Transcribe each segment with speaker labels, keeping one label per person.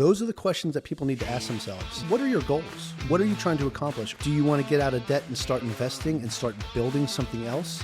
Speaker 1: Those are the questions that people need to ask themselves. What are your goals? What are you trying to accomplish? Do you want to get out of debt and start investing and start building something else?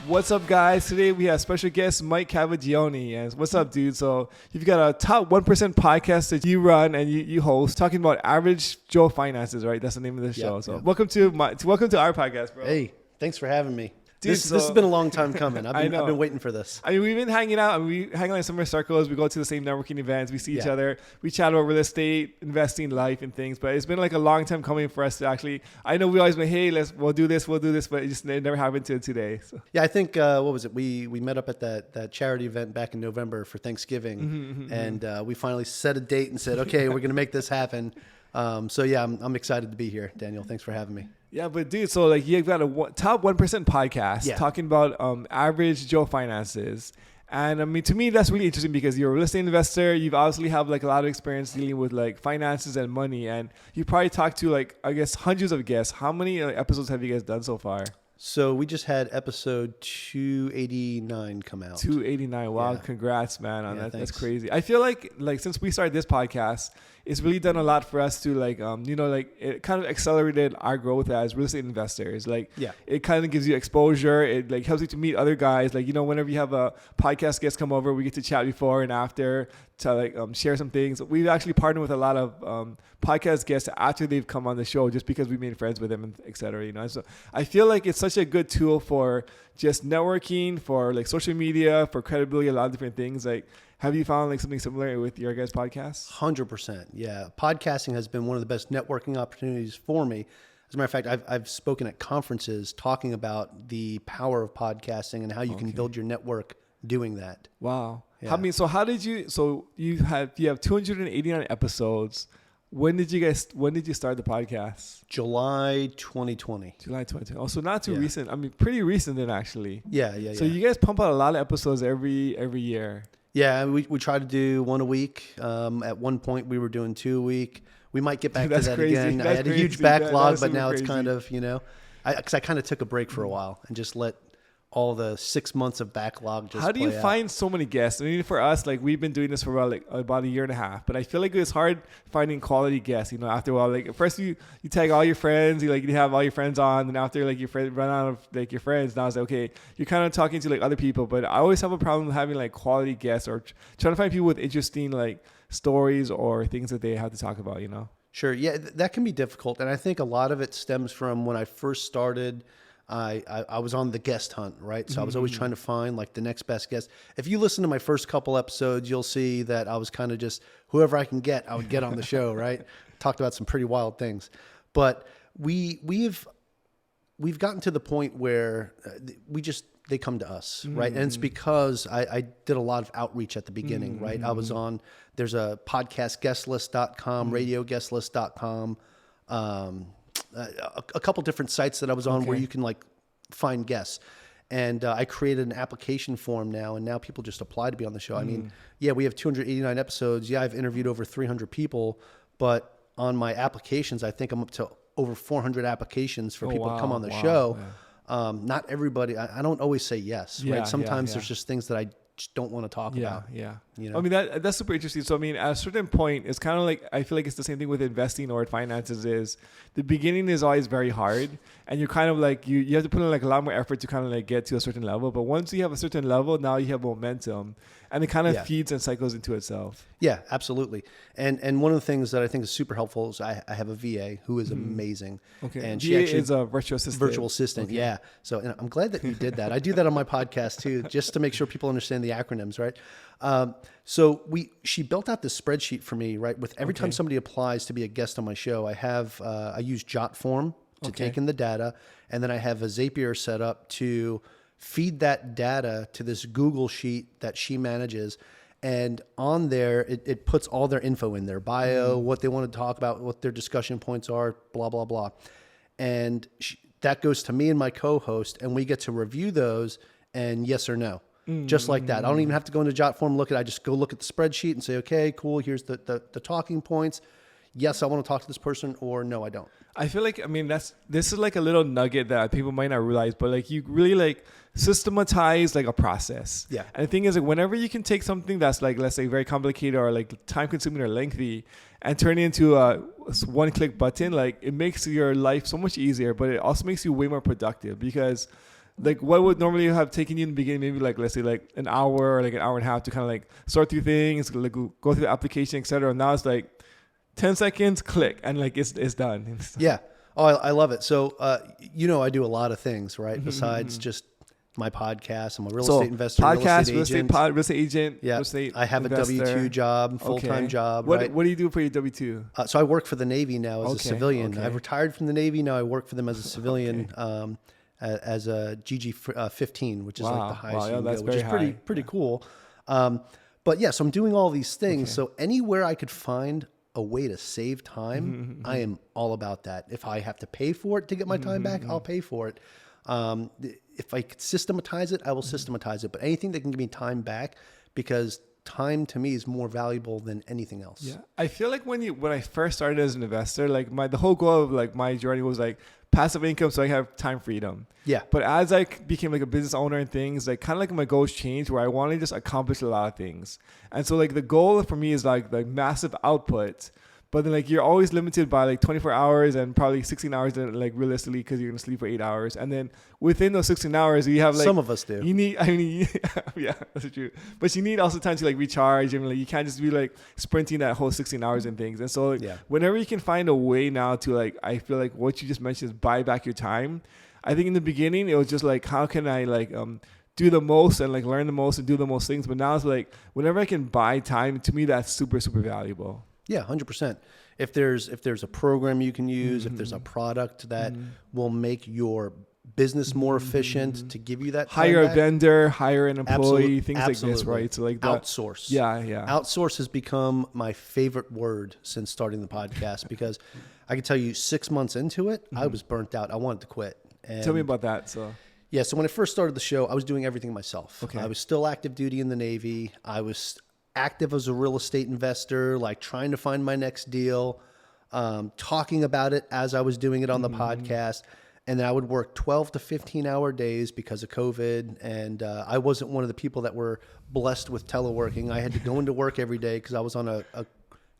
Speaker 2: What's up, guys? Today we have special guest Mike Cavaggioni. And what's up, dude? So you've got a top 1% podcast that you run and you host, talking about average Joe finances, right? That's the name of the show. So welcome to our podcast, bro.
Speaker 1: Hey, thanks for having me. Dude, this has been a long time coming. I've been waiting for this.
Speaker 2: I mean, we've been hanging out, and we hang out in similar circles. We go to the same networking events. We see each other. We chat about real estate, investing, life, and things. But it's been like a long time coming for us to actually. I know we always been, hey, we'll do this, but it never happened till today. So.
Speaker 1: Yeah, I think what was it? We met up at that charity event back in November for Thanksgiving, and we finally set a date and said, okay, we're gonna make this happen. So yeah, I'm excited to be here, Daniel. Thanks for having me.
Speaker 2: Yeah, but dude, so like you've got a top 1% podcast talking about average Joe finances. And I mean, to me, that's really interesting because you're a real estate investor. You've obviously have like a lot of experience dealing with like finances and money. And you probably talked to like, I guess, hundreds of guests. How many episodes have you guys done so far?
Speaker 1: So we just had episode 289 come out.
Speaker 2: 289. Wow. Yeah. Congrats, man. On that.
Speaker 1: Thanks.
Speaker 2: That's crazy. I feel like since we started this podcast, it's really done a lot for us to it kind of accelerated our growth as real estate investors. It kind of gives you exposure. It like helps you to meet other guys. Like, whenever you have a podcast guest come over, we get to chat before and after to share some things. We've actually partnered with a lot of podcast guests after they've come on the show just because we made friends with them, and et cetera, So I feel like it's such a good tool for just networking, for like social media, for credibility, a lot of different things. Like, have you found like something similar with your guys' podcasts?
Speaker 1: 100%. Yeah. Podcasting has been one of the best networking opportunities for me. As a matter of fact, I've spoken at conferences talking about the power of podcasting and how you can build your network doing that.
Speaker 2: Wow.
Speaker 1: Yeah.
Speaker 2: You have 289 episodes. When did you start the podcast?
Speaker 1: July 2020.
Speaker 2: July 2020. Oh, so not too recent. I mean, pretty recent then, actually.
Speaker 1: Yeah.
Speaker 2: So you guys pump out a lot of episodes every year.
Speaker 1: Yeah, we try to do one a week. At one point, we were doing 2 a week. We might get back to that
Speaker 2: crazy.
Speaker 1: again. I had a huge backlog, but now it's kind of, because I kind of took a break for a while and just let all the 6 months of backlog just
Speaker 2: How do you
Speaker 1: play out.
Speaker 2: find so many guests? I mean, for us, like we've been doing this for about a year and a half, but I feel like it's hard finding quality guests. After a while, like first you tag all your friends, you have all your friends on, and after like your friend run out of like your friends, now it's like, okay, you're kind of talking to like other people. But I always have a problem with having like quality guests or trying to find people with interesting like stories or things that they have to talk about.
Speaker 1: Sure, yeah, that can be difficult, and I think a lot of it stems from when I first started. I was on the guest hunt, right? So I was always trying to find like the next best guest. If you listen to my first couple episodes, you'll see that I was kind of just whoever I can get, I would get on the show, right? Talked about some pretty wild things, but we've gotten to the point where they come to us, right? And it's because I did a lot of outreach at the beginning, right? I was on, there's a podcast guestlist.com, radio guestlist.com, a couple different sites that I was on where you can like find guests. And I created an application form now, and now people just apply to be on the show. I mean, we have 289 episodes. Yeah, I've interviewed over 300 people, but on my applications, I think I'm up to over 400 applications for people to come on the show. Yeah. Not everybody, I don't always say yes, right? Sometimes there's just things that I just don't want to talk about.
Speaker 2: Yeah. I mean, that's super interesting. So, I mean, at a certain point, it's kind of like, I feel like it's the same thing with investing or finances is the beginning is always very hard. And you're kind of like, you have to put in like a lot more effort to kind of like get to a certain level. But once you have a certain level, now you have momentum and it kind of feeds and cycles into itself. Yeah,
Speaker 1: absolutely. And one of the things that I think is super helpful is I have a VA who is amazing.
Speaker 2: Okay.
Speaker 1: And
Speaker 2: VA
Speaker 1: she actually
Speaker 2: is a virtual assistant.
Speaker 1: Okay. Yeah. So and I'm glad that you did that. I do that on my podcast too, just to make sure people understand the acronyms, right? So she built out this spreadsheet for me, right? With every time somebody applies to be a guest on my show, I use JotForm to take in the data. And then I have a Zapier set up to feed that data to this Google sheet that she manages. And on there, it puts all their info in their bio, what they want to talk about, what their discussion points are, blah, blah, blah. And that goes to me and my co-host, and we get to review those and yes or no. Just like that. I don't even have to go into JotForm, I just go look at the spreadsheet and say, okay, cool, here's the talking points. yes, I want to talk to this person, or no, I don't.
Speaker 2: I feel like, I mean, this is like a little nugget that people might not realize, but like you really like systematize like a process.
Speaker 1: Yeah.
Speaker 2: And the thing is, like, whenever you can take something that's like, let's say very complicated or like time consuming or lengthy and turn it into a one click button, like it makes your life so much easier, but it also makes you way more productive because like what would normally have taken you in the beginning, maybe like, let's say like an hour or like an hour and a half to kind of like sort through things, like go through the application, etc. Now it's like 10 seconds, click, and like it's done.
Speaker 1: Yeah. Oh, I love it. So, I do a lot of things, right? Besides just my podcast. I'm a real estate investor,
Speaker 2: podcast,
Speaker 1: real estate agent.
Speaker 2: real estate agent.
Speaker 1: Yeah.
Speaker 2: Real estate
Speaker 1: I have
Speaker 2: investor.
Speaker 1: a W-2 job, full-time job.
Speaker 2: What
Speaker 1: right?
Speaker 2: do you do for your W-2?
Speaker 1: So I work for the Navy now as a civilian.
Speaker 2: Okay.
Speaker 1: I've retired from the Navy. Now I work for them as a civilian, as a GG-15, which is like the highest you can go, which is pretty cool. But yeah, so I'm doing all these things. So anywhere I could find a way to save time, I am all about that. If I have to pay for it to get my time back, I'll pay for it. If I could systematize it, I will systematize it. But anything that can give me time back, because time to me is more valuable than anything else.
Speaker 2: Yeah, I feel like when I first started as an investor, like the whole goal of like my journey was like passive income, so I have time freedom.
Speaker 1: Yeah.
Speaker 2: But as I became like a business owner and things, like kind of like my goals changed where I want to just accomplish a lot of things. And so like the goal for me is like massive output. But then like you're always limited by like 24 hours and probably 16 hours like realistically because you're going to sleep for 8 hours. And then within those 16 hours, you have like...
Speaker 1: Some of us do.
Speaker 2: You need, yeah, that's true. But you need also time to like recharge and like you can't just be like sprinting that whole 16 hours and things. And so like, whenever you can find a way now to like, I feel like what you just mentioned is buy back your time. I think in the beginning, it was just like, how can I like... do the most and like learn the most and do the most things. But now it's like, whenever I can buy time, to me, that's super, super valuable.
Speaker 1: Yeah, 100%. If there's a program you can use, if there's a product that will make your business more efficient to give you that time
Speaker 2: hire
Speaker 1: back,
Speaker 2: a vendor, hire an employee, things like
Speaker 1: absolutely.
Speaker 2: this, right? So like that,
Speaker 1: outsource.
Speaker 2: Yeah.
Speaker 1: Outsource has become my favorite word since starting the podcast because I can tell you 6 months into it, I was burnt out. I wanted to quit. And
Speaker 2: tell me about that. So
Speaker 1: when I first started the show, I was doing everything myself.
Speaker 2: Okay.
Speaker 1: I was still active duty in the Navy. I was active as a real estate investor, like trying to find my next deal, talking about it as I was doing it on the podcast. And then I would work 12 to 15 hour days because of COVID. And I wasn't one of the people that were blessed with teleworking. I had to go into work every day because I was on a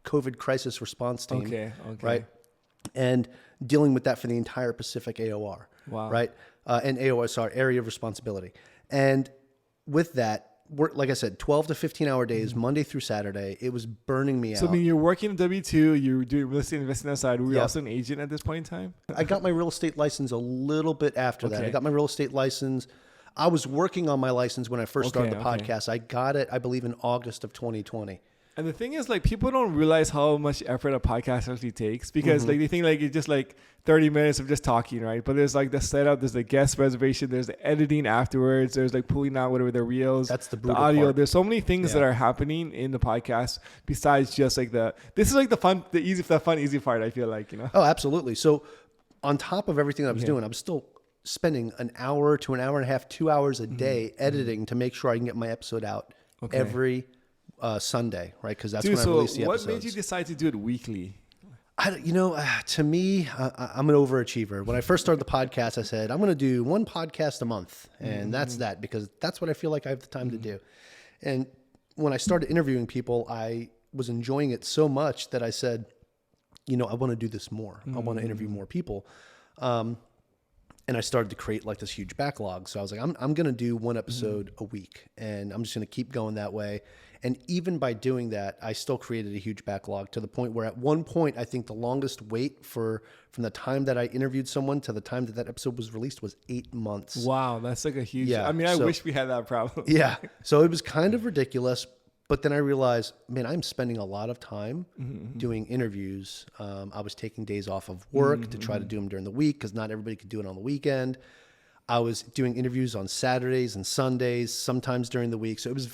Speaker 1: COVID crisis response team.
Speaker 2: Okay.
Speaker 1: Right. And dealing with that for the entire Pacific AOR.
Speaker 2: Wow.
Speaker 1: Right. And AOR, area of responsibility. And with that, like I said, 12 to 15 hour days, Monday through Saturday. It was burning me out.
Speaker 2: So I mean, you're working a W-2, you're doing real estate investing outside. Were you also an agent at this point in time?
Speaker 1: I got my real estate license a little bit after that. I got my real estate license. I was working on my license when I first started the podcast. I got it, I believe, in August of 2020.
Speaker 2: And the thing is, like, people don't realize how much effort a podcast actually takes because, like, they think, like, it's just, like, 30 minutes of just talking, right? But there's, like, the setup, there's the guest reservation, there's the editing afterwards, there's, like, pulling out whatever the reels.
Speaker 1: That's the
Speaker 2: audio.
Speaker 1: part.
Speaker 2: There's so many things that are happening in the podcast besides just, like, this is, like, the fun, easy part, I feel like, you know?
Speaker 1: Oh, absolutely. So on top of everything I was doing, I was still spending an hour to an hour and a half, 2 hours a day editing to make sure I can get my episode out every Sunday, right? Because that's when I release the episodes.
Speaker 2: What made you decide to do it weekly?
Speaker 1: To me, I'm an overachiever. When I first started the podcast, I said, I'm going to do one podcast a month. And that's that, because that's what I feel like I have the time to do. And when I started interviewing people, I was enjoying it so much that I said, I want to do this more. I want to interview more people. And I started to create like this huge backlog. So I was like, I'm going to do one episode a week, and I'm just going to keep going that way. And even by doing that, I still created a huge backlog to the point where at one point, I think the longest wait from the time that I interviewed someone to the time that episode was released was 8 months.
Speaker 2: Wow. That's like a huge, I mean, I wish we had that problem.
Speaker 1: Yeah. So it was kind of ridiculous. But then I realized, man, I'm spending a lot of time doing interviews. I was taking days off of work to try to do them during the week because not everybody could do it on the weekend. I was doing interviews on Saturdays and Sundays, sometimes during the week. So it was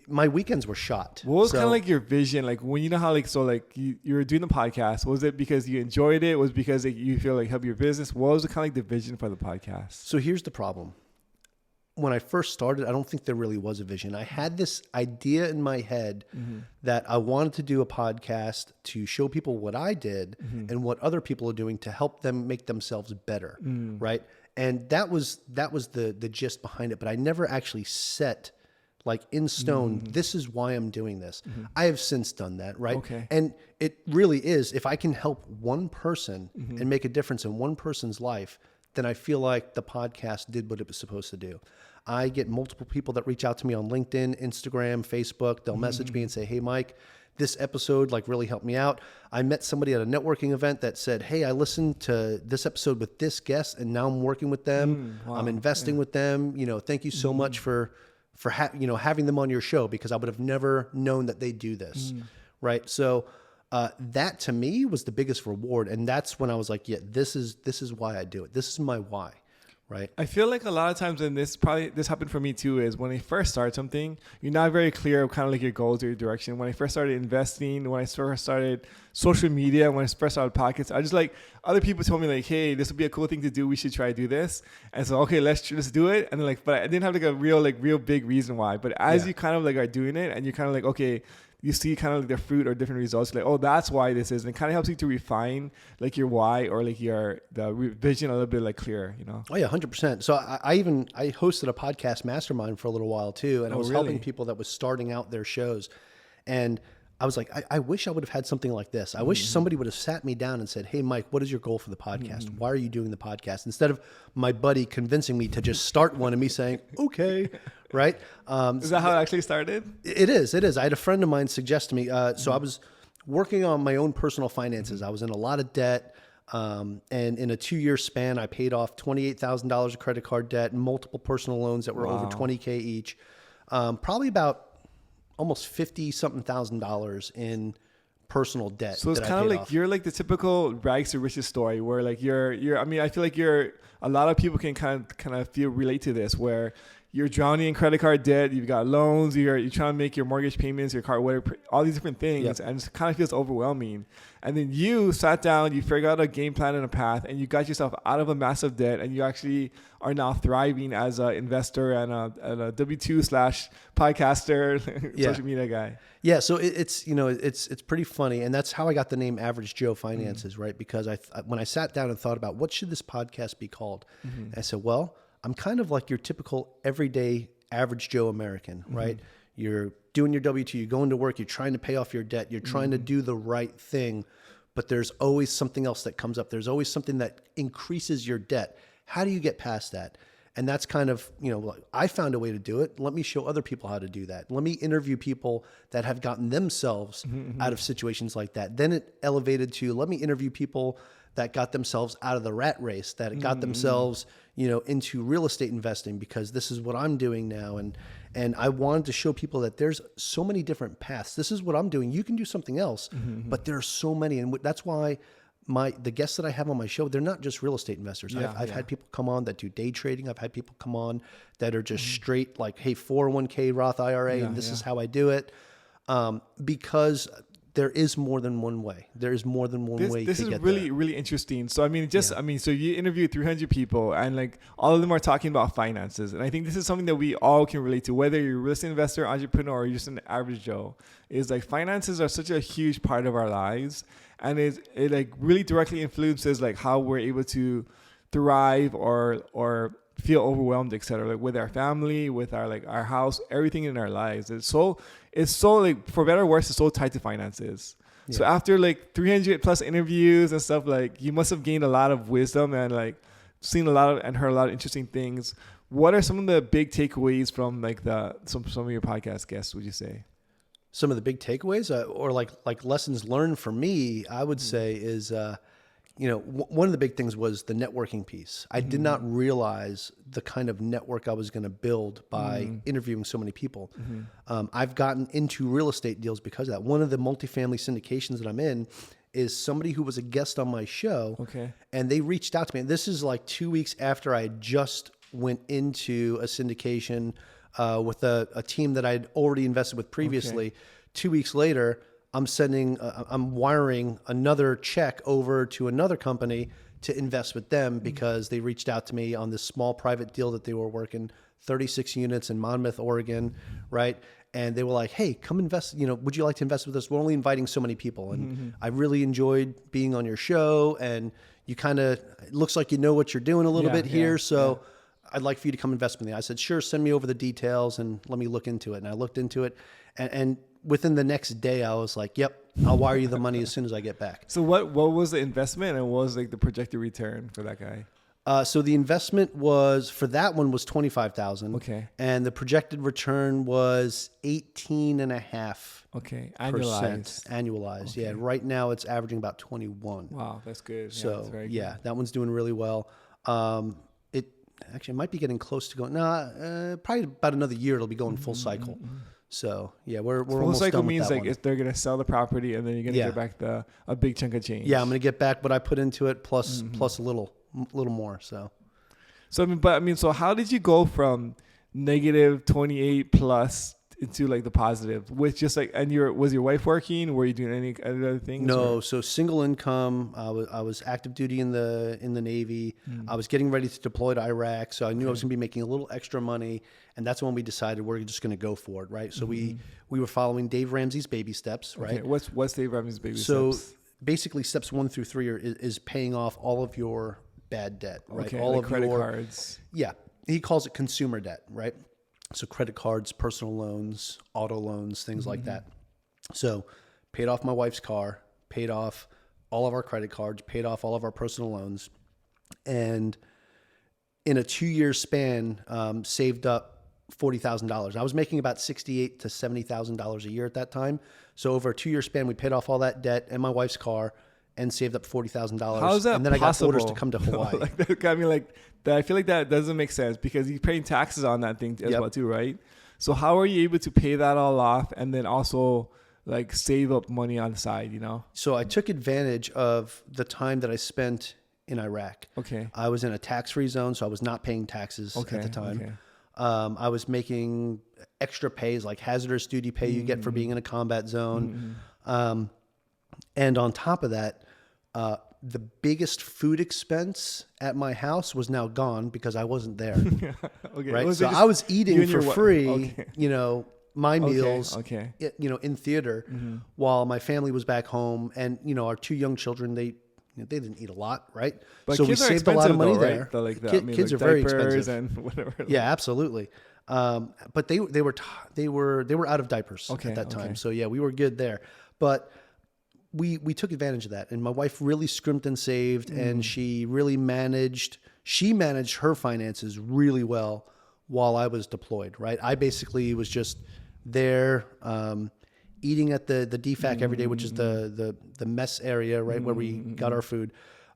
Speaker 1: my weekends were shot.
Speaker 2: What was kind of like your vision? Like when how like, so like you were doing the podcast, was it because you enjoyed it? Was it because like, you feel like help your business? What was kind of like the vision for the podcast?
Speaker 1: So here's the problem. when I first started, I don't think there really was a vision. I had this idea in my head that I wanted to do a podcast to show people what I did and what other people are doing to help them make themselves better, right? And that was the gist behind it. But I never actually set like in stone, this is why I'm doing this. I have since done that, right?
Speaker 2: Okay.
Speaker 1: And it really is, if I can help one person and make a difference in one person's life, then I feel like the podcast did what it was supposed to do. I get multiple people that reach out to me on LinkedIn, Instagram, Facebook. They'll message me and say, hey, Mike, this episode like really helped me out. I met somebody at a networking event that said, hey, I listened to this episode with this guest and now I'm working with them.
Speaker 2: Wow.
Speaker 1: I'm investing with them. You know, thank you so much for having them on your show, because I would have never known that they do this. Right. So that to me was the biggest reward. And that's when I was like, yeah, this is why I do it. This is my why. Right.
Speaker 2: I feel like a lot of times, and this happened for me too, is when I first start something, you're not very clear of kind of like your goals or your direction. When I first started investing, when I first started social media, when I first started podcasts, I just like, other people told me like, hey, this would be a cool thing to do. We should try to do this. And so, okay, let's do it. And then like, but I didn't have like a real big reason why. But as you kind of like are doing it and you're kind of like, okay, you see kind of like the fruit or different results, like, oh, that's why this is. And it kind of helps you to refine like your why or like the vision a little bit like clearer, you know?
Speaker 1: Oh yeah, 100%. So I hosted a podcast mastermind for a little while too. And I was helping people that was starting out their shows. And I was like, I wish I would have had something like this. I wish somebody would have sat me down and said, hey, Mike, what is your goal for the podcast? Why are you doing the podcast? Instead of my buddy convincing me to just start one and me saying, okay, right?
Speaker 2: Is that how it actually started?
Speaker 1: It is. I had a friend of mine suggest to me. So I was working on my own personal finances. I was in a lot of debt. And in a 2-year span, I paid off $28,000 of credit card debt and multiple personal loans that were over $20K each. Probably about almost $50,000 in personal debt.
Speaker 2: So it's kind of like you're like the typical rags to riches story where like you're I mean, I feel like a lot of people can kind of relate to this, where you're drowning in credit card debt, you've got loans, you're trying to make your mortgage payments, your car, whatever, all these different things, and it kind of feels overwhelming. And then you sat down, you figured out a game plan and a path, and you got yourself out of a massive debt, and you actually are now thriving as an investor and a W2 / podcaster, social media guy.
Speaker 1: Yeah, so it's pretty funny, and that's how I got the name Average Joe Finances, right? Because when I sat down and thought about what should this podcast be called, I said, well, I'm kind of like your typical everyday average Joe American, right? You're doing your W-2, you're going to work, you're trying to pay off your debt, you're trying to do the right thing, but there's always something else that comes up. There's always something that increases your debt. How do you get past that? And that's kind of, I found a way to do it. Let me show other people how to do that. Let me interview people that have gotten themselves out of situations like that. Then it elevated to, let me interview people that got themselves out of the rat race, that got themselves, into real estate investing, because this is what I'm doing now. And I wanted to show people that there's so many different paths. This is what I'm doing. You can do something else, but there are so many. And that's why the guests that I have on my show, they're not just real estate investors. I've had people come on that do day trading. I've had people come on that are just straight like, hey, 401k Roth IRA, and this is how I do it. Because there is more than one way. There is more than one way to get there. This is
Speaker 2: really, really interesting. So, I mean, so you interviewed 300 people and like all of them are talking about finances. And I think this is something that we all can relate to, whether you're a real estate investor, entrepreneur, or you're just an average Joe, is like finances are such a huge part of our lives. And it like really directly influences like how we're able to thrive or feel overwhelmed, etc. Like with our family, with our house, everything in our lives. It's so like, for better or worse, it's so tied to finances. Yeah. So after like 300 plus interviews and stuff, like you must have gained a lot of wisdom and like seen and heard a lot of interesting things. What are some of the big takeaways from like some of your podcast guests, would you say?
Speaker 1: Some of the big takeaways or like lessons learned for me, I would say is, one of the big things was the networking piece. I did not realize the kind of network I was going to build by interviewing so many people. I've gotten into real estate deals because of that. One of the multifamily syndications that I'm in is somebody who was a guest on my show. Okay. And they reached out to me. And this is like 2 weeks after I just went into a syndication with a team that I'd already invested with previously. Okay. 2 weeks later, I'm wiring another check over to another company to invest with them because they reached out to me on this small private deal that they were working, 36 units in Monmouth, Oregon, right? And they were like, hey, come invest, would you like to invest with us? We're only inviting so many people. And I really enjoyed being on your show, and you it looks like you know what you're doing a little bit here. So I'd like for you to come invest with me. I said, sure, send me over the details and let me look into it. And I looked into it, and within the next day I was like, yep, I'll wire you the money as soon as I get back.
Speaker 2: So what was the investment, and what was like the projected return for that guy?
Speaker 1: So the investment for that one was $25,000.
Speaker 2: Okay.
Speaker 1: And the projected return was 18.5%.
Speaker 2: Okay. Annualized.
Speaker 1: Okay. Yeah. Right now it's averaging about 21.
Speaker 2: Wow. That's good.
Speaker 1: So
Speaker 2: that's very good.
Speaker 1: that one's doing really well. It actually might be getting close to going, probably about another year. It'll be going full cycle. So yeah, we're
Speaker 2: full
Speaker 1: almost
Speaker 2: cycle
Speaker 1: done with
Speaker 2: means
Speaker 1: that
Speaker 2: like
Speaker 1: one.
Speaker 2: if they're gonna sell the property and then you're gonna get back a big chunk of change.
Speaker 1: Yeah, I'm gonna get back what I put into it plus a little more. So
Speaker 2: so how did you go from negative 28 plus into like the positive with just like, and was your wife working? Were you doing any other things?
Speaker 1: No, so single income. I was active duty in the Navy. I was getting ready to deploy to Iraq, so I knew I was going to be making a little extra money, and that's when we decided we're just going to go for it, right? So we were following Dave Ramsey's baby steps, right?
Speaker 2: Okay. What's Dave Ramsey's baby steps?
Speaker 1: So basically, steps 1 through 3 is paying off all of your bad debt, right?
Speaker 2: Okay,
Speaker 1: all
Speaker 2: like
Speaker 1: of
Speaker 2: credit
Speaker 1: your
Speaker 2: cards.
Speaker 1: Yeah, he calls it consumer debt, right? So credit cards, personal loans, auto loans, things like that. So paid off my wife's car, paid off all of our credit cards, paid off all of our personal loans. And in a 2-year span, saved up $40,000. I was making about $68,000 to $70,000 a year at that time. So over a 2-year span, we paid off all that debt and my wife's car and saved up $40,000.
Speaker 2: How is that
Speaker 1: And then
Speaker 2: possible?
Speaker 1: I got orders to come to Hawaii.
Speaker 2: I feel like that doesn't make sense because you're paying taxes on that thing as
Speaker 1: Yep.
Speaker 2: well too, right? So how are you able to pay that all off and then also like save up money on the side,
Speaker 1: So I took advantage of the time that I spent in Iraq.
Speaker 2: Okay.
Speaker 1: I was in a tax-free zone, so I was not paying taxes at the time.
Speaker 2: Okay.
Speaker 1: I was making extra pays, like hazardous duty pay you get for being in a combat zone. And on top of that, the biggest food expense at my house was now gone because I wasn't there.
Speaker 2: Okay.
Speaker 1: Right. So I was eating for free,
Speaker 2: Okay.
Speaker 1: My meals,
Speaker 2: Okay.
Speaker 1: in theater while my family was back home. And, our 2 young children, they didn't eat a lot. Right.
Speaker 2: But
Speaker 1: so we saved a lot of money there.
Speaker 2: Right?
Speaker 1: Kids are very expensive.
Speaker 2: And whatever.
Speaker 1: Yeah, absolutely. But they were out of diapers at that time.
Speaker 2: Okay.
Speaker 1: So yeah, we were good there. But we took advantage of that, and my wife really scrimped and saved, and she really managed her finances really well while I was deployed, right? I basically was just there eating at the DFAC every day, which is the mess area, right, where we got our food.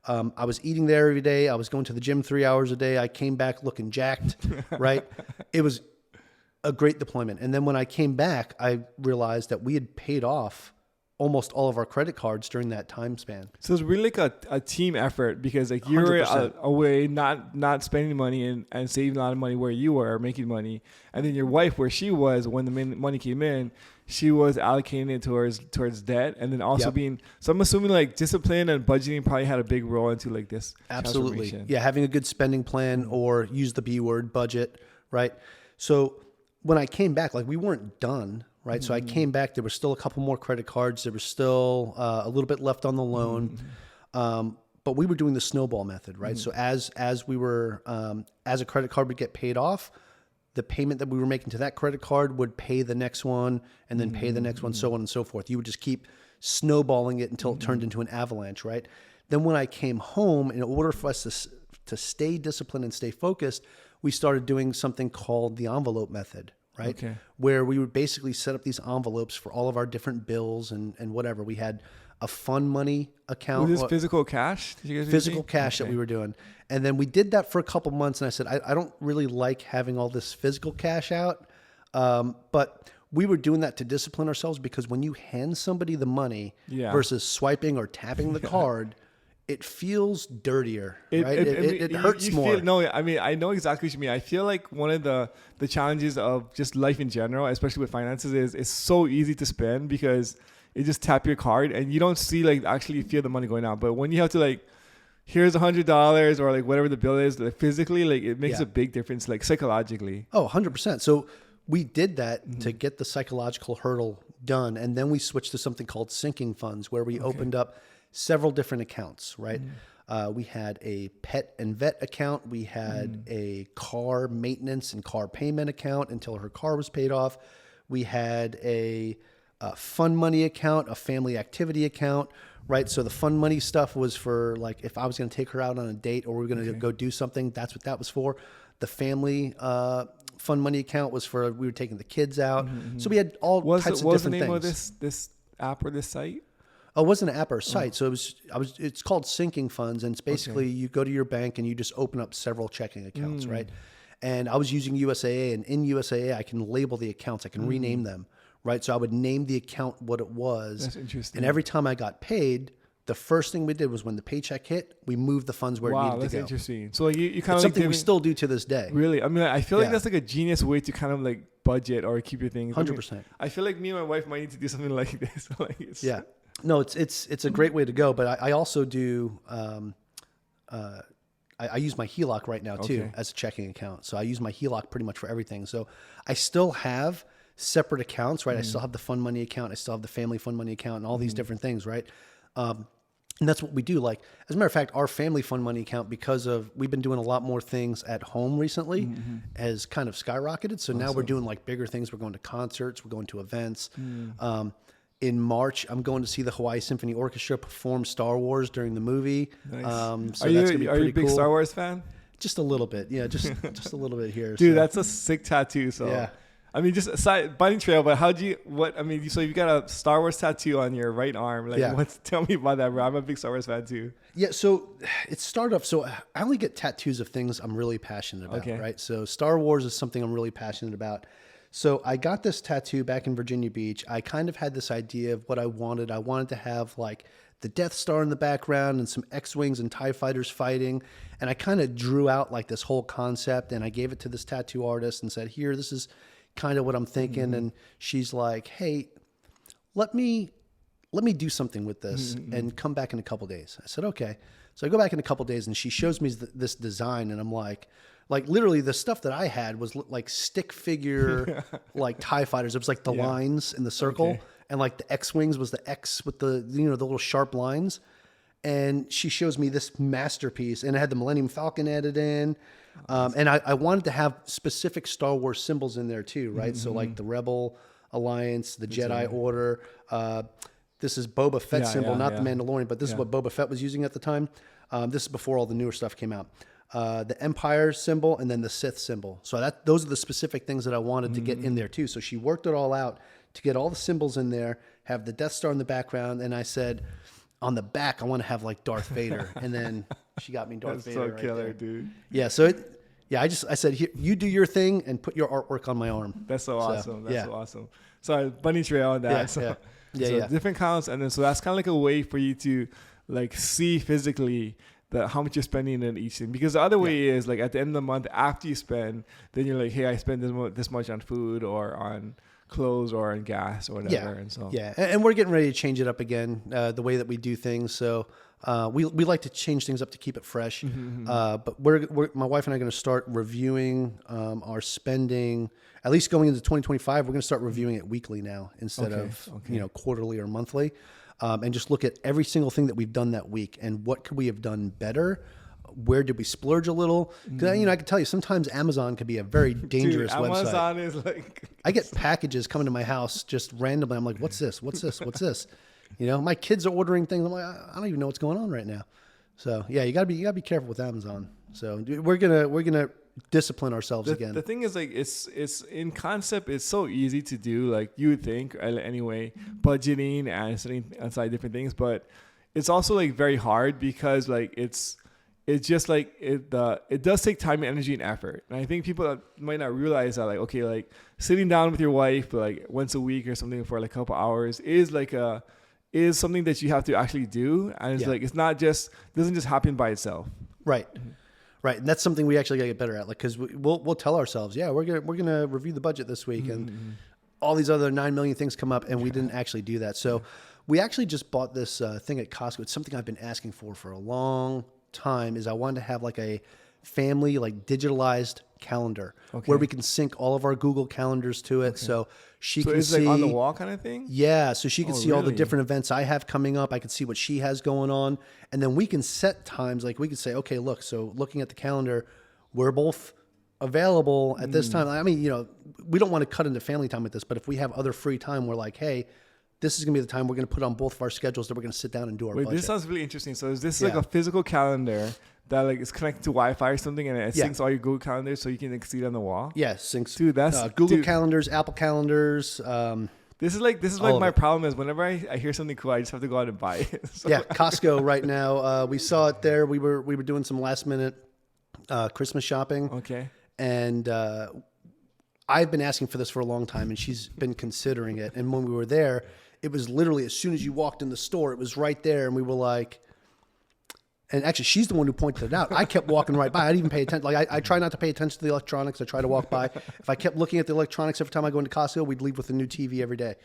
Speaker 1: I was eating there every day. I was going to the gym 3 hours a day. I came back looking jacked, right? It was a great deployment. And then when I came back, I realized that we had paid off almost all of our credit cards during that time span.
Speaker 2: So it's really like a team effort because like you were away, not spending money and saving a lot of money where you were making money. And then your wife, where she was when the money came in, she was allocating it towards debt. And then also so I'm assuming like discipline and budgeting probably had a big role into like this.
Speaker 1: Absolutely. Yeah. Having a good spending plan, or use the B word, budget. Right. So when I came back, like we weren't done. Right. So I came back, there was still a couple more credit cards. There was still a little bit left on the loan. But we were doing the snowball method, right? So as we were, as a credit card would get paid off, the payment that we were making to that credit card would pay the next one, and then pay the next one, so on and so forth. You would just keep snowballing it until it turned into an avalanche, right? Then when I came home, in order for us to stay disciplined and stay focused, we started doing something called the envelope method. Right.
Speaker 2: Okay.
Speaker 1: Where we would basically set up these envelopes for all of our different bills and whatever. We had a fun money account.
Speaker 2: Was this physical cash? Did you guys
Speaker 1: physical cash that we were doing. And then we did that for a couple months. And I said, I don't really like having all this physical cash out. But we were doing that to discipline ourselves, because when you hand somebody the money versus swiping or tapping the card, it feels dirtier, right? It hurts more.
Speaker 2: I know exactly what you mean. I feel like one of the challenges of just life in general, especially with finances, is it's so easy to spend because you just tap your card and you don't see actually feel the money going out. But when you have to here's $100 or like whatever the bill is, like physically, like it makes a big difference, like psychologically.
Speaker 1: Oh, 100%. So we did that to get the psychological hurdle done. And then we switched to something called sinking funds, where we opened up several different accounts, right? We had a pet and vet account. We had a car maintenance and car payment account until her car was paid off. We had a fun money account, a family activity account, right? So the fun money stuff was for like if I was going to take her out on a date or we were going to go do something, that's what that was for. The family fun money account was for we were taking the kids out. So we had all types of different things. What was the name
Speaker 2: of this app or this site?
Speaker 1: Oh, it wasn't an app or a site. So it's called Sinking Funds. And it's basically you go to your bank and you just open up several checking accounts, right? And I was using USAA, and in USAA, I can label the accounts. I can rename them, right? So I would name the account what it was.
Speaker 2: That's interesting.
Speaker 1: And every time I got paid, the first thing we did was when the paycheck hit, we moved the funds where it needed to go. Wow, that's
Speaker 2: interesting. So like you kind of
Speaker 1: something we still do to this day.
Speaker 2: Really? I mean, I feel like that's like a genius way to kind of like budget or keep your things.
Speaker 1: 100%.
Speaker 2: I feel like me and my wife might need to do something like this.
Speaker 1: Yeah. No, it's a great way to go. But I also do, I use my HELOC right now too as a checking account. So I use my HELOC pretty much for everything. So I still have separate accounts, right? I still have the fund money account. I still have the family fund money account and all these different things, right? And that's what we do. Like, as a matter of fact, our family fund money account, because of we've been doing a lot more things at home recently, has kind of skyrocketed. So now we're doing like bigger things. We're going to concerts. We're going to events. In March, I'm going to see the Hawaii Symphony Orchestra perform Star Wars during the movie.
Speaker 2: Nice.
Speaker 1: So
Speaker 2: are you a big Star Wars fan?
Speaker 1: Just a little bit. Yeah, just a little bit here.
Speaker 2: Dude, that's a sick tattoo. So yeah. I mean, just aside bunny trail, but so you got a Star Wars tattoo on your right arm. Like, tell me about that, bro. I'm a big Star Wars fan too. Yeah, so it started off, so I only get tattoos of things I'm really passionate about, right? So Star Wars is something I'm really passionate about. So I got this tattoo back in Virginia Beach. I kind of had this idea of what I wanted. I wanted to have like the Death Star in the background and some X-Wings and TIE fighters fighting. And I kind of drew out like this whole concept, and I gave it to this tattoo artist and said, here, this is kind of what I'm thinking. And she's like, hey, let me do something with this and come back in a couple days. I said, okay. So I go back in a couple days and she shows me this design, and I'm like literally the stuff that I had was like stick figure, like TIE fighters. It was like the lines in the circle, and like the X-Wings was the X with the, the little sharp lines. And she shows me this masterpiece, and it had the Millennium Falcon added in. And I wanted to have specific Star Wars symbols in there too, right? So like the Rebel Alliance, the Jedi Order. This is Boba Fett symbol, not the Mandalorian, but this is what Boba Fett was using at the time. This is before all the newer stuff came out. The Empire symbol, and then the Sith symbol. So those are the specific things that I wanted to get in there too. So she worked it all out to get all the symbols in there, have the Death Star in the background, and I said, on the back, I want to have like Darth Vader. And then she got me Darth Vader. That's so
Speaker 1: right
Speaker 2: killer,
Speaker 1: there.
Speaker 2: dude.
Speaker 1: Yeah. So I said, here, you do your thing and put your artwork on my arm.
Speaker 2: That's so awesome. That's so awesome. So bunny trail on that. So different counts. And then, so that's kind of like a way for you to like see physically how much you're spending in each thing. Because the other way is like at the end of the month, after you spend, then you're like, hey, I spend this much on food or on clothes or on gas or whatever. And so
Speaker 1: and we're getting ready to change it up again, the way that we do things. So we like to change things up to keep it fresh. But my wife and I are going to start reviewing our spending. At least going into 2025, we're going to start reviewing it weekly now instead of quarterly or monthly, and just look at every single thing that we've done that week and what could we have done better. Where did we splurge a little? Because I can tell you sometimes Amazon could be a very dangerous website.
Speaker 2: Amazon is like
Speaker 1: I get packages coming to my house just randomly. I'm like, what's this? What's this? What's this? My kids are ordering things. I'm like, I don't even know what's going on right now. So yeah, you gotta be careful with Amazon. So we're gonna discipline ourselves again.
Speaker 2: The thing is, like, it's in concept, it's so easy to do. Like you would think anyway, budgeting and setting aside different things, but it's also like very hard because like it's just like it does take time and energy and effort. And I think people might not realize that, like, okay, like sitting down with your wife like once a week or something for like a couple hours is something that you have to actually do. And it's like, it's not just, doesn't just happen by itself.
Speaker 1: Right. Right. And that's something we actually gotta get better at. Like, cause we'll tell ourselves, we're going to review the budget this week and all these other 9 million things come up and we didn't actually do that. So we actually just bought this thing at Costco. It's something I've been asking for a long time is I wanted to have like a family, like digitalized calendar where we can sync all of our Google calendars to it. So she can
Speaker 2: it's
Speaker 1: see
Speaker 2: like on the wall kind of thing.
Speaker 1: Yeah. So she can see all the
Speaker 2: really?
Speaker 1: different events I have coming up. I can see what she has going on. And then we can set times. Like we could say, okay, look, so looking at the calendar, we're both available at this time. I mean, you know, we don't want to cut into family time with this, but if we have other free time, we're like, hey, this is going to be the time we're going to put on both of our schedules that we're going to sit down and do our budget.
Speaker 2: This sounds really interesting. So is this like a physical calendar that like is connected to Wi-Fi or something, and it syncs all your Google calendars so you can like, see it on the wall?
Speaker 1: Yeah, syncs.
Speaker 2: Dude, that's
Speaker 1: Google calendars, Apple calenders.
Speaker 2: This is like my problem is whenever I hear something cool, I just have to go out and buy it. So.
Speaker 1: Yeah, Costco right now. We saw it there. We were doing some last minute Christmas shopping.
Speaker 2: Okay.
Speaker 1: And I've been asking for this for a long time, and she's been considering it. And when we were there, it was literally as soon as you walked in the store, it was right there, and we were like. And actually, she's the one who pointed it out. I kept walking right by. I didn't even pay attention. Like I try not to pay attention to the electronics. I try to walk by. If I kept looking at the electronics every time I go into Costco, we'd leave with a new TV every day.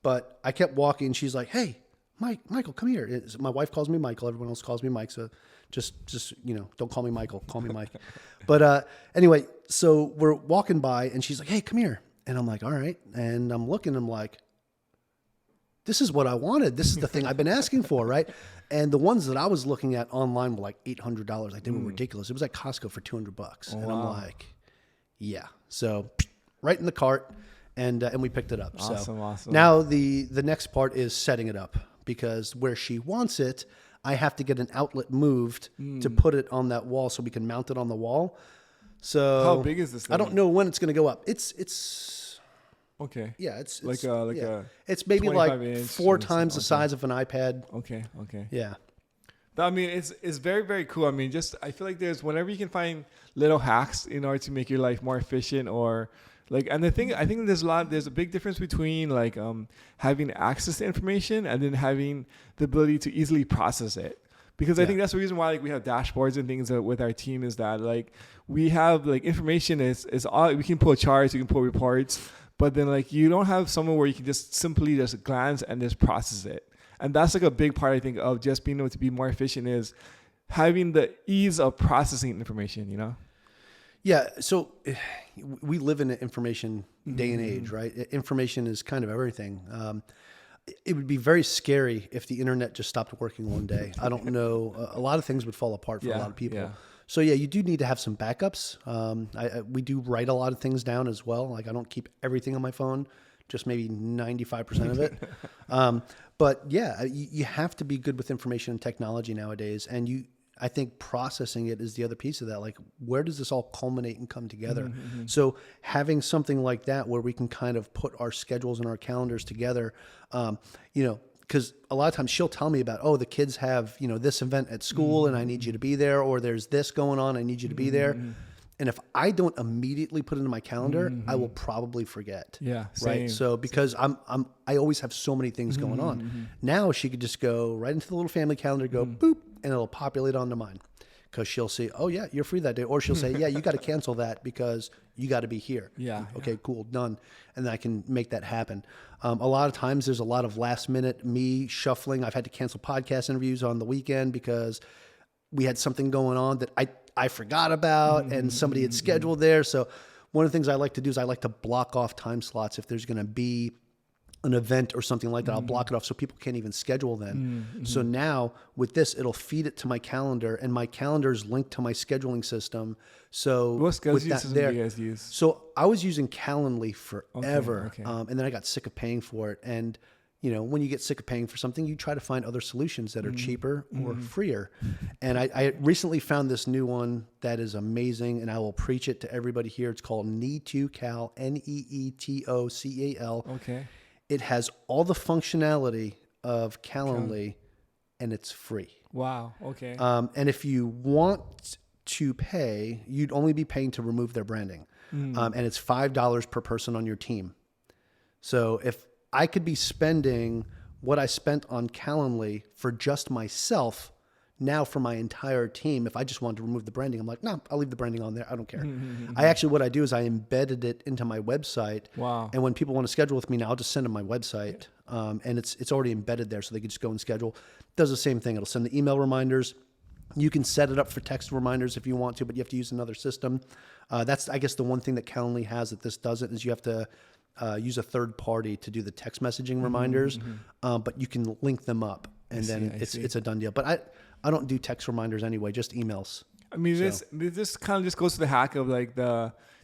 Speaker 1: But I kept walking. And she's like, "Hey, Michael, come here." My wife calls me Michael. Everyone else calls me Mike. So just you know, don't call me Michael. Call me Mike. But anyway, so we're walking by, and she's like, "Hey, come here." And I'm like, "All right." And I'm looking. I'm like, this is what I wanted. This is the thing I've been asking for, right? And the ones that I was looking at online were like $800. Like they were ridiculous. It was like Costco for $200.
Speaker 2: Oh,
Speaker 1: and I'm like, yeah. So right in the cart, and we picked it up.
Speaker 2: Awesome.
Speaker 1: Now the next part is setting it up, because where she wants it, I have to get an outlet moved to put it on that wall so we can mount it on the wall. So
Speaker 2: how big is this thing?
Speaker 1: I don't know when it's going to go up. It's
Speaker 2: okay.
Speaker 1: Yeah, it's
Speaker 2: it's
Speaker 1: maybe like
Speaker 2: inch
Speaker 1: 4 times the size of an iPad.
Speaker 2: Okay.
Speaker 1: Yeah.
Speaker 2: But I mean, it's very, very cool. I mean, I feel like whenever you can find little hacks in order to make your life more efficient, or like, and I think there's a big difference between like having access to information and then having the ability to easily process it. Because I think that's the reason why like we have dashboards and things with our team, is that like we have like information is all, we can pull charts, we can pull reports, but then like you don't have somewhere where you can just simply just glance and just process it. And that's like a big part, I think, of just being able to be more efficient, is having the ease of processing information, you know?
Speaker 1: Yeah. So we live in an information day and age, right? Information is kind of everything. It would be very scary if the internet just stopped working one day. I don't know. A lot of things would fall apart for a lot of people. Yeah. So yeah, you do need to have some backups. We do write a lot of things down as well. Like I don't keep everything on my phone, just maybe 95% of it. But yeah, you have to be good with information and technology nowadays. And I think processing it is the other piece of that. Like, where does this all culminate and come together? So having something like that where we can kind of put our schedules and our calendars together, because a lot of times she'll tell me about, the kids have, this event at school and I need you to be there, or there's this going on, I need you to be there. And if I don't immediately put it in my calendar, I will probably forget.
Speaker 2: Yeah.
Speaker 1: Right. So because I always have so many things going on. Now she could just go right into the little family calendar, go boop, and it'll populate onto mine. Because she'll say, oh yeah, you're free that day. Or she'll say, yeah, you got to cancel that because you got to be here.
Speaker 2: Yeah.
Speaker 1: Okay, cool, done. And then I can make that happen. A lot of times there's a lot of last minute me shuffling. I've had to cancel podcast interviews on the weekend because we had something going on that I forgot about and somebody had scheduled there. So one of the things I like to do is I like to block off time slots. If there's going to be an event or something like that, I'll block it off so people can't even schedule then. So now with this, it'll feed it to my calendar, and my calendar is linked to my scheduling system. So
Speaker 2: what scheduling system do you guys use?
Speaker 1: So I was using Calendly forever. Okay. And then I got sick of paying for it. And when you get sick of paying for something, you try to find other solutions that are cheaper or freer. And I recently found this new one that is amazing, and I will preach it to everybody here. It's called Neetocal, Neetocal.
Speaker 2: Okay.
Speaker 1: It has all the functionality of Calendly, and it's free.
Speaker 2: Wow. Okay.
Speaker 1: And if you want to pay, you'd only be paying to remove their branding. And it's $5 per person on your team. So if I could be spending what I spent on Calendly for just myself now for my entire team. If I just wanted to remove the branding, I'm like, no, I'll leave the branding on there. I don't care. What I do is I embedded it into my website.
Speaker 2: Wow.
Speaker 1: And when people want to schedule with me now, I'll just send them my website. And it's already embedded there, so they can just go and schedule. It does the same thing. It'll send the email reminders. You can set it up for text reminders if you want to, but you have to use another system. That's, I guess, the one thing that Calendly has that this doesn't is you have to use a third party to do the text messaging reminders, but you can link them up, and it's a done deal. But I don't do text reminders anyway, just emails.
Speaker 2: I mean, this kind of just goes to the hack of like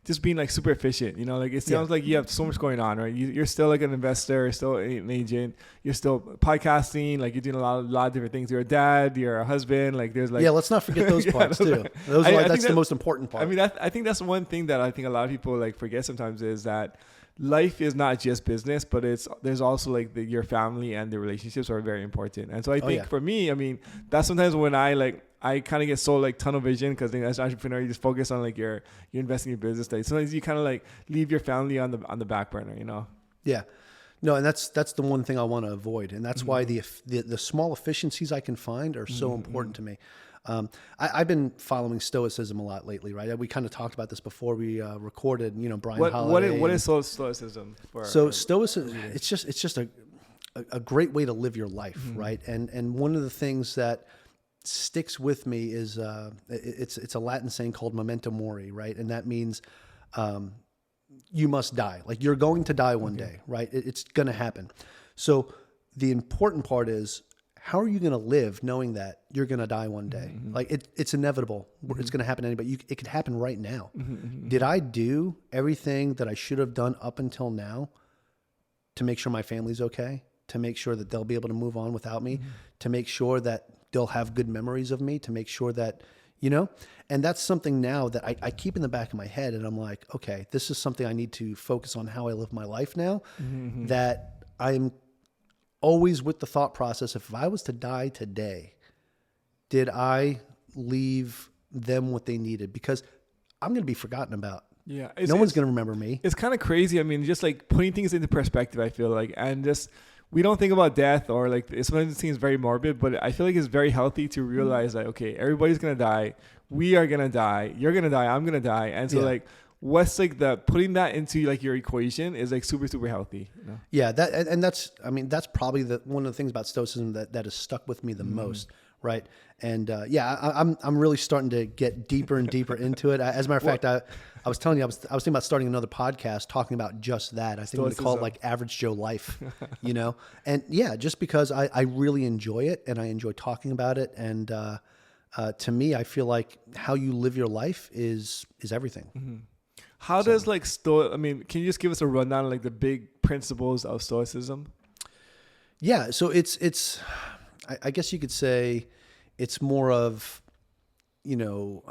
Speaker 2: just being like super efficient, you know, like it sounds like you have so much going on, right? You're still like an investor, you're still an agent, you're still podcasting, like you're doing a lot of different things. You're a dad, you're a husband, like there's like,
Speaker 1: let's not forget those parts too. That's the most important part.
Speaker 2: I mean, I think that's one thing that I think a lot of people like forget sometimes is that life is not just business, but there's also like your family and the relationships are very important. And so I think for me, I mean, that's sometimes when I kind of get so like tunnel vision, because as an entrepreneur, you just focus on like you're investing in your business. Like sometimes you kind of like leave your family on the back burner, you know?
Speaker 1: Yeah. No, and that's the one thing I want to avoid. And that's why the small efficiencies I can find are so important to me. I've been following Stoicism a lot lately, right? We kind of talked about this before we recorded, you know, Brian Holiday.
Speaker 2: What is Stoicism?
Speaker 1: Stoicism, it's just a great way to live your life, right? And one of the things that sticks with me is it's a Latin saying called memento mori, right? And that means you must die. Like you're going to die one day, right? It's going to happen. So the important part is, how are you going to live knowing that you're going to die one day? Like it's inevitable. It's going to happen anyway. It could happen right now. Did I do everything that I should have done up until now to make sure my family's okay? To make sure that they'll be able to move on without me? To make sure that they'll have good memories of me? To make sure that, you know? And that's something now that I keep in the back of my head, and I'm like, okay, this is something I need to focus on how I live my life now, that I'm always with the thought process, if I was to die today, did I leave them what they needed? Because I'm going to be forgotten about.
Speaker 2: Yeah.
Speaker 1: No one's going to remember me.
Speaker 2: It's kind of crazy. I mean, just like putting things into perspective, I feel like, and just, we don't think about death, or like, sometimes it seems very morbid, but I feel like it's very healthy to realize that, okay, everybody's going to die. We are going to die. You're going to die. I'm going to die. And so like, what's like putting that into like your equation is like super, super healthy. You know?
Speaker 1: Yeah. That's probably one of the things about Stoicism that has stuck with me the most. Right. And, I'm really starting to get deeper and deeper into it. As a matter of fact, I was telling you, I was thinking about starting another podcast talking about just that. I think I'm going to call it like Average Joe Life, you know? And yeah, just because I really enjoy it and I enjoy talking about it. And, to me, I feel like how you live your life is everything.
Speaker 2: How does like I mean, can you just give us a rundown of like the big principles of Stoicism?
Speaker 1: Yeah. So it's, I guess you could say it's more of, you know,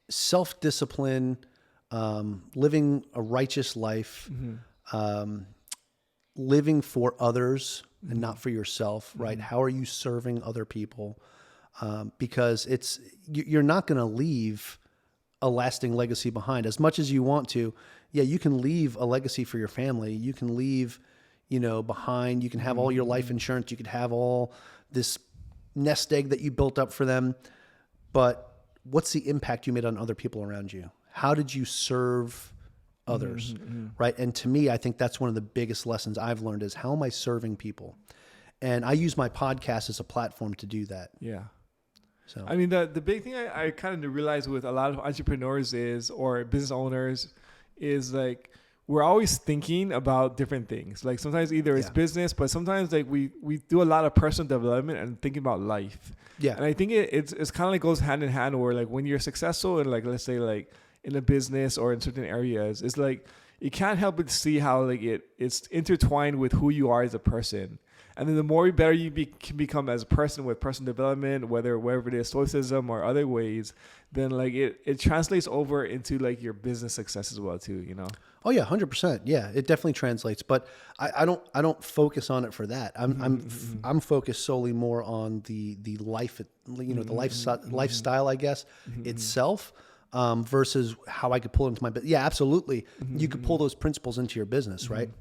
Speaker 1: self-discipline, living a righteous life, living for others and not for yourself, right? How are you serving other people? Because you're not going to leave a lasting legacy behind as much as you want to. Yeah, you can leave a legacy for your family. You can leave, you know, behind. You can have all your life insurance. You could have all this nest egg that you built up for them. But what's the impact you made on other people around you? How did you serve others, right? And to me, I think that's one of the biggest lessons I've learned is how am I serving people? And I use my podcast as a platform to do that.
Speaker 2: Yeah.
Speaker 1: So
Speaker 2: I mean, the big thing I kind of realize with a lot of entrepreneurs or business owners is like, we're always thinking about different things. Like sometimes either it's business, but sometimes like we do a lot of personal development and thinking about life. Yeah. And I think it's kind of like goes hand in hand where like when you're successful in like, let's say like in a business or in certain areas, it's like, you can't help but see how like it's intertwined with who you are as a person. And then the more better you can become as a person with personal development, wherever it is, Stoicism or other ways, then like it translates over into like your business success as well too, you know?
Speaker 1: Oh yeah, 100%. Yeah, it definitely translates. But I don't focus on it for that. I'm focused solely more on the life, you know, the lifestyle, I guess, itself. Versus how I could pull it into my business. Yeah, absolutely. You could pull those principles into your business, right?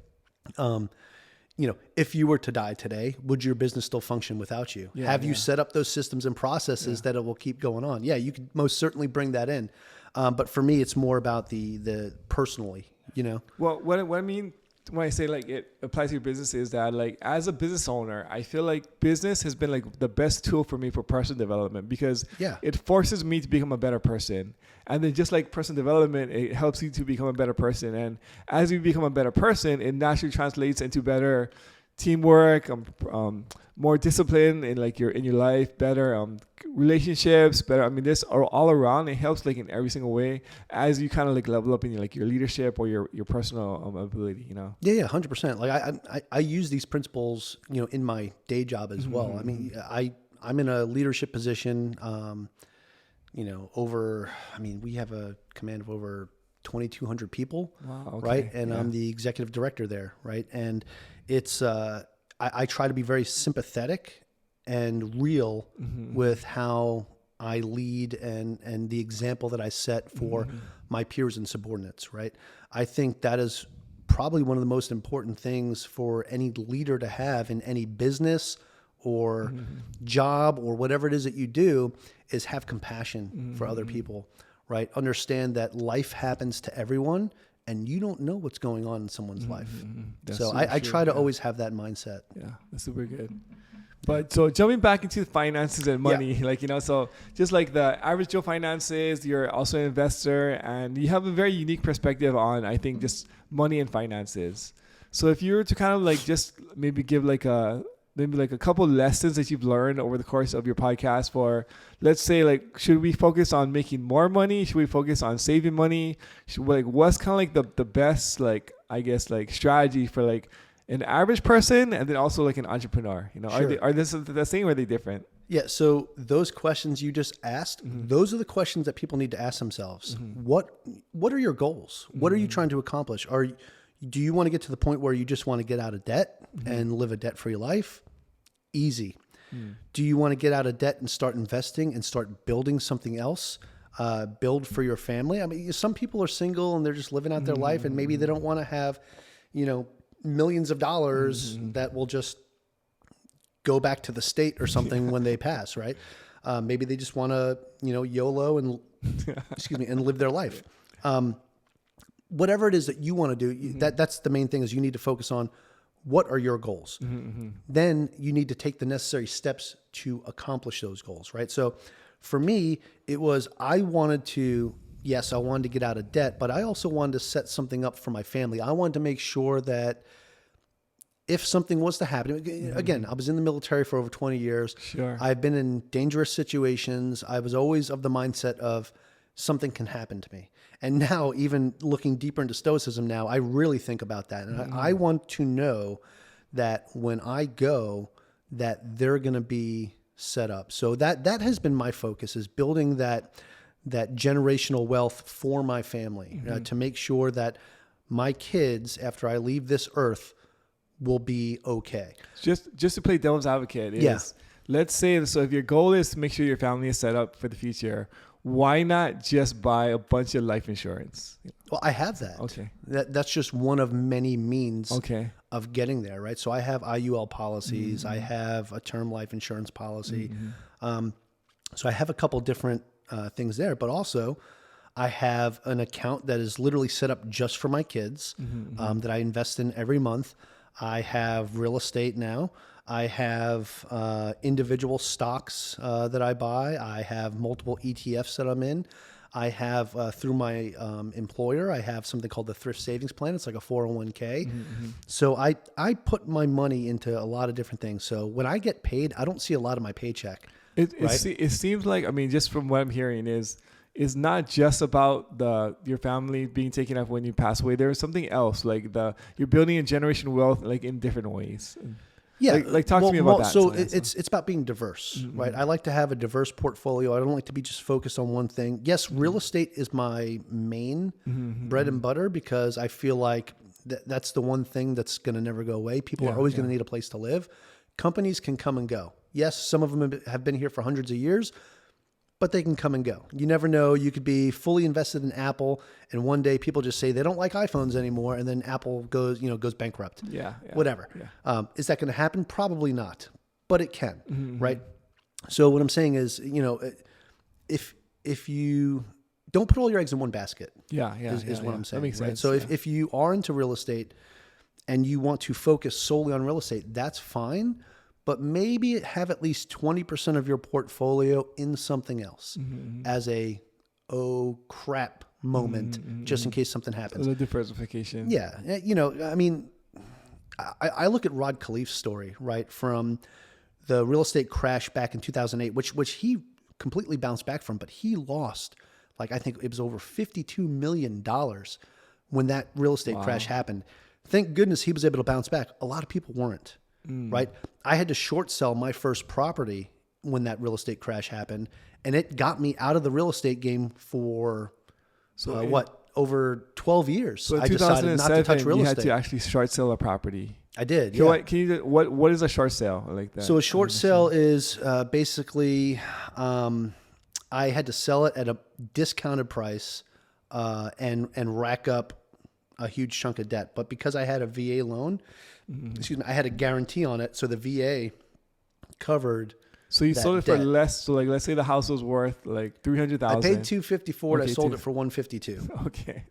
Speaker 1: You know, if you were to die today, would your business still function without you? Yeah, Have you set up those systems and processes that it will keep going on? Yeah, you could most certainly bring that in. But for me, it's more about the personally, you know?
Speaker 2: Well, what I mean when I say like it applies to your business is that like as a business owner, I feel like business has been like the best tool for me for personal development because it forces me to become a better person. And then just like personal development, it helps you to become a better person. And as you become a better person, it naturally translates into better teamwork, more discipline in like in your life, better relationships, better. I mean, this all around. It helps like in every single way as you kind of like level up in your leadership or your personal ability. You know.
Speaker 1: Yeah, 100%. Like I use these principles, in my day job as well. I mean, I'm in a leadership position. We have a command of over 2,200 people.
Speaker 2: Wow. Okay.
Speaker 1: Right, and I'm the executive director there. Right, and it's I try to be very sympathetic and real with how I lead and the example that I set for my peers and subordinates, right? I think that is probably one of the most important things for any leader to have in any business or job or whatever it is that you do is have compassion for other people, right? Understand that life happens to everyone and you don't know what's going on in someone's life. So I try to always have that mindset.
Speaker 2: Yeah, that's super good. But so jumping back into finances and money, so just like the average Joe finances, you're also an investor and you have a very unique perspective on, I think, just money and finances. So if you were to kind of like just maybe give like a couple lessons that you've learned over the course of your podcast for, let's say, like, should we focus on making more money? Should we focus on saving money? What's kind of like the best, like, I guess, like strategy for like an average person and then also like an entrepreneur, Sure. Are this the same or are they different?
Speaker 1: Yeah. So those questions you just asked, those are the questions that people need to ask themselves. What are your goals? What are you trying to accomplish? Do you want to get to the point where you just want to get out of debt and live a debt-free life? Easy. Do you want to get out of debt and start investing and start building something else? Build for your family? I mean, some people are single and they're just living out their life and maybe they don't want to have, millions of dollars that will just go back to the state or something when they pass, right? Maybe they just want to, YOLO and, and live their life. Whatever it is that you want to do, that's the main thing is you need to focus on what are your goals. Then you need to take the necessary steps to accomplish those goals, right? So for me, it was, I wanted to get out of debt, but I also wanted to set something up for my family. I wanted to make sure that if something was to happen, again, I was in the military for over 20 years.
Speaker 2: Sure.
Speaker 1: I've been in dangerous situations. I was always of the mindset of something can happen to me. And now, even looking deeper into Stoicism now, I really think about that. And I want to know that when I go, that they're going to be set up. So that has been my focus, is building that generational wealth for my family, to make sure that my kids, after I leave this earth, will be okay.
Speaker 2: Just to play devil's advocate is, let's say, so if your goal is to make sure your family is set up for the future, why not just buy a bunch of life insurance?
Speaker 1: Well, I have that.
Speaker 2: Okay.
Speaker 1: That's just one of many means of getting there, right? So I have IUL policies. I have a term life insurance policy. So I have a couple different things there, but also I have an account that is literally set up just for my kids that I invest in every month. I have real estate now. I have individual stocks that I buy. I have multiple ETFs that I'm in. I have, through my employer, I have something called the Thrift Savings Plan. It's like a 401k. So I put my money into a lot of different things. So when I get paid, I don't see a lot of my paycheck.
Speaker 2: It seems like, I mean, just from what I'm hearing is not just about your family being taken up when you pass away. There's something else, like you're building a generational wealth, like in different ways.
Speaker 1: Yeah,
Speaker 2: like talk to me about that.
Speaker 1: So it's about being diverse, right? I like to have a diverse portfolio. I don't like to be just focused on one thing. Yes, real estate is my main bread and butter because I feel like that's the one thing that's going to never go away. People are always going to need a place to live. Companies can come and go. Yes, some of them have been here for hundreds of years, but they can come and go. You never know. You could be fully invested in Apple, and one day people just say they don't like iPhones anymore, and then Apple goes bankrupt. Whatever. Yeah. Is that going to happen? Probably not, but it can, right? So what I'm saying is, if you don't put all your eggs in one basket, is what I'm saying. That makes sense. So if you are into real estate and you want to focus solely on real estate, that's fine. But maybe have at least 20% of your portfolio in something else as a, oh crap moment, just in case something happens.
Speaker 2: A little diversification.
Speaker 1: Yeah. You know, I mean, I look at Rod Khleif's story, right, from the real estate crash back in 2008, which he completely bounced back from, but he lost, like, I think it was over $52 million when that real estate crash happened. Thank goodness he was able to bounce back. A lot of people weren't. Right. I had to short sell my first property when that real estate crash happened, and it got me out of the real estate game for over 12 years.
Speaker 2: So
Speaker 1: I decided not to touch real estate.
Speaker 2: You had to actually short sell a property.
Speaker 1: I did.
Speaker 2: What is a short sale like that?
Speaker 1: So a short sale is basically I had to sell it at a discounted price and rack up a huge chunk of debt. But because I had a VA loan, I had a guarantee on it, so the VA covered.
Speaker 2: So you sold it for less. So like, let's say the house was worth like $300,000.
Speaker 1: I paid $250 for it. I sold it for $152.
Speaker 2: Okay.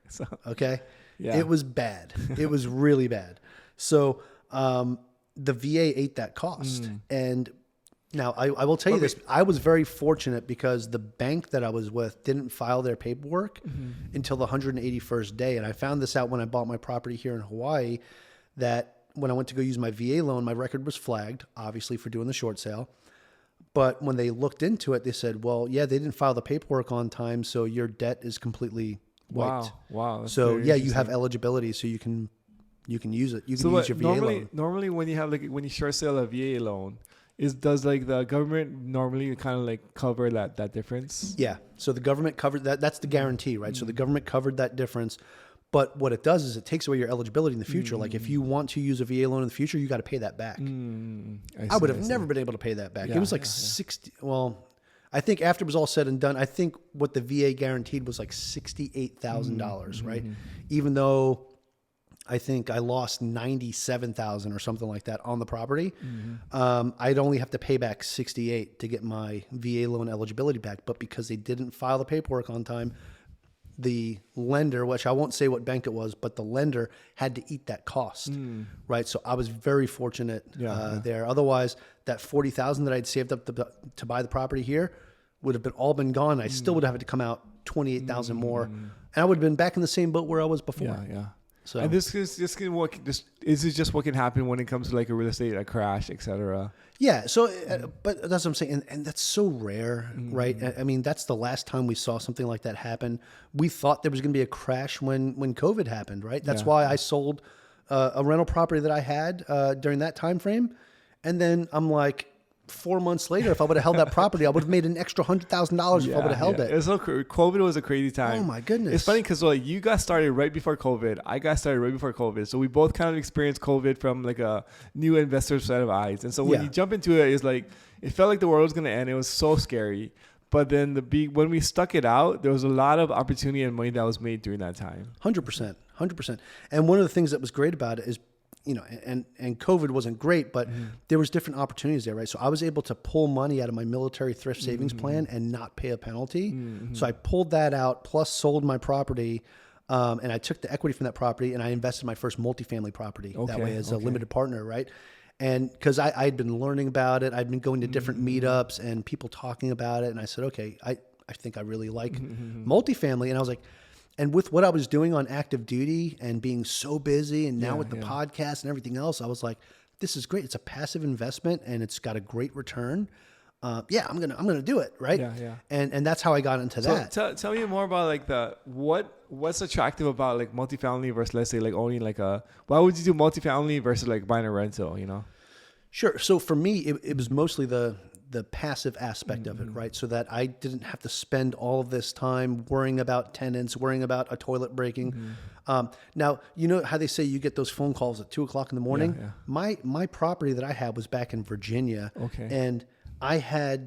Speaker 1: Okay. Yeah. It was bad. It was really bad. So the VA ate that cost. And now I will tell you this. I was very fortunate because the bank that I was with didn't file their paperwork until the 181st day. And I found this out when I bought my property here in Hawaii, that when I went to go use my VA loan, my record was flagged, obviously, for doing the short sale. But when they looked into it, they said, well, yeah, they didn't file the paperwork on time, so your debt is completely wiped.
Speaker 2: Wow.
Speaker 1: So yeah, you have eligibility, so you can use it. You can use your VA loan.
Speaker 2: Normally when you have when you short sell a VA loan, does like the government normally kind of like cover that difference?
Speaker 1: Yeah. So the government covered that. That's the guarantee, right? So the government covered that difference. But what it does is it takes away your eligibility in the future. Like if you want to use a VA loan in the future, you got to pay that back. I would have never been able to pay that back. It was like 60. Well, I think after it was all said and done, I think what the VA guaranteed was like $68,000, right? Even though I think I lost $97,000 or something like that on the property. I'd only have to pay back $68,000 to get my VA loan eligibility back. But because they didn't file the paperwork on time, the lender, which I won't say what bank it was, but the lender had to eat that cost, right? So I was very fortunate there. Otherwise, that $40,000 that I'd saved up to buy the property here would have all been gone. I still would have had to come out $28,000 more, and I would have been back in the same boat where I was before. So,
Speaker 2: and this is just what can happen when it comes to like a real estate, a crash, etc.
Speaker 1: Yeah. So, but that's what I'm saying. And that's so rare, right? I mean, that's the last time we saw something like that happen. We thought there was going to be a crash when COVID happened, right? That's why I sold a rental property that I had during that time frame. And then I'm like, 4 months later, if I would have held that property, I would have made an extra $100,000 if I would have held it.
Speaker 2: It's so COVID was a crazy time.
Speaker 1: Oh my goodness!
Speaker 2: It's funny because like you got started right before COVID. I got started right before COVID, so we both kind of experienced COVID from like a new investor set of eyes. And so when you jump into it, it's like it felt like the world was going to end. It was so scary. But then when we stuck it out, there was a lot of opportunity and money that was made during that time.
Speaker 1: 100%. And one of the things that was great about it is, you know, and COVID wasn't great, but there was different opportunities there, right? So I was able to pull money out of my military thrift savings plan and not pay a penalty. So I pulled that out, plus sold my property, and I took the equity from that property and I invested in my first multifamily property that way as a limited partner, right? And because I had been learning about it, I'd been going to different meetups and people talking about it, and I said, okay, I think I really like multifamily, and I was like, and with what I was doing on active duty and being so busy, and now with the podcast and everything else, I was like, this is great. It's a passive investment and it's got a great return. I'm gonna do it, right? And that's how I got into that.
Speaker 2: Tell me more about like what's attractive about like multifamily versus, let's say, like owning like why would you do multifamily versus like buying a rental, you know?
Speaker 1: Sure. So for me, it was mostly the passive aspect of it, right? So that I didn't have to spend all of this time worrying about tenants, worrying about a toilet breaking. Now, you know how they say you get those phone calls at 2:00 in the morning? My property that I had was back in Virginia. And I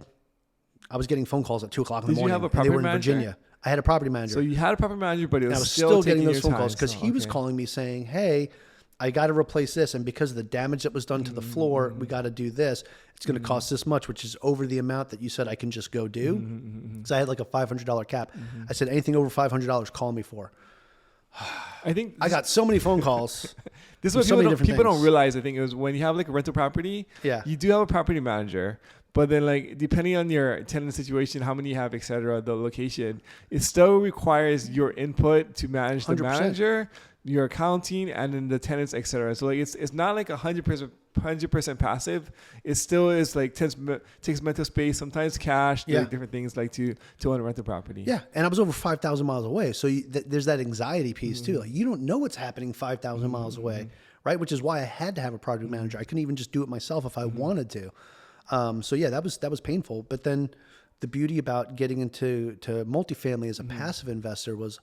Speaker 1: was getting phone calls at 2:00 in the morning.
Speaker 2: Did you have a property manager?
Speaker 1: In Virginia. I had a property manager.
Speaker 2: So you had a property manager, but
Speaker 1: I was still getting those phone calls because he was calling me saying, hey, I got to replace this. And because of the damage that was done to the floor, we got to do this. It's going to cost this much, which is over the amount that you said I can just go do. So I had like a $500 cap. I said, anything over $500, call me for.
Speaker 2: I think
Speaker 1: I got so many phone calls.
Speaker 2: This is what
Speaker 1: so many
Speaker 2: people
Speaker 1: different
Speaker 2: don't
Speaker 1: things.
Speaker 2: realize. I think it was when you have like a rental property,
Speaker 1: Yeah.
Speaker 2: you do have a property manager, but then like depending on your tenant situation, how many you have, etc., the location, it still requires your input to manage the
Speaker 1: 100%.
Speaker 2: manager, your accounting, and then the tenants, etc. So like it's not like 100% passive. It still is like takes mental space, sometimes cash, like different things like to own a rental property.
Speaker 1: Yeah, and I was over 5,000 miles away, so there's that anxiety piece too. Like, you don't know what's happening 5,000 miles away, right? Which is why I had to have a project manager. I couldn't even just do it myself if I wanted to. So yeah, that was painful. But then the beauty about getting into multifamily as a passive investor was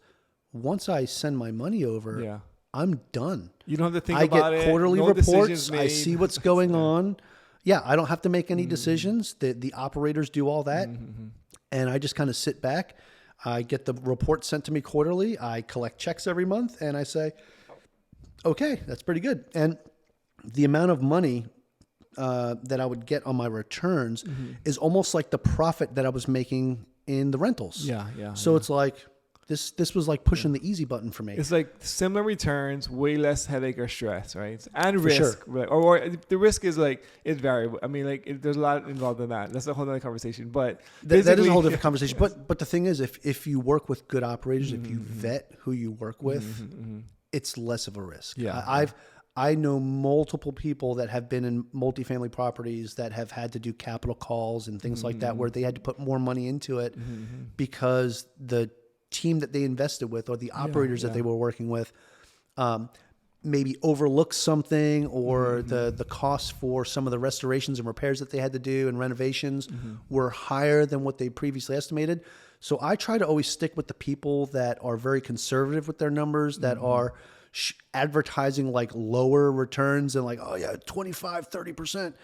Speaker 1: once I send my money over, I'm done.
Speaker 2: You don't have to think about it.
Speaker 1: I get quarterly reports. I see what's going on. Yeah, I don't have to make any decisions. The operators do all that. And I just kind of sit back. I get the report sent to me quarterly. I collect checks every month. And I say, okay, that's pretty good. And the amount of money that I would get on my returns is almost like the profit that I was making in the rentals. So it's like, this was like pushing the easy button for me.
Speaker 2: It's like similar returns, way less headache or stress, right? And risk.
Speaker 1: Sure.
Speaker 2: Or the risk is like, it's variable. I mean, like there's a lot involved in that. That's a whole other conversation. But
Speaker 1: that is a whole different conversation. But the thing is, if you work with good operators, if you vet who you work with, it's less of a risk. I know multiple people that have been in multifamily properties that have had to do capital calls and things like that, where they had to put more money into it because the team that they invested with or the operators that they were working with maybe overlooked something, or the costs for some of the restorations and repairs that they had to do and renovations were higher than what they previously estimated. So I try to always stick with the people that are very conservative with their numbers, that are advertising like lower returns and like, oh yeah, 25, 30%.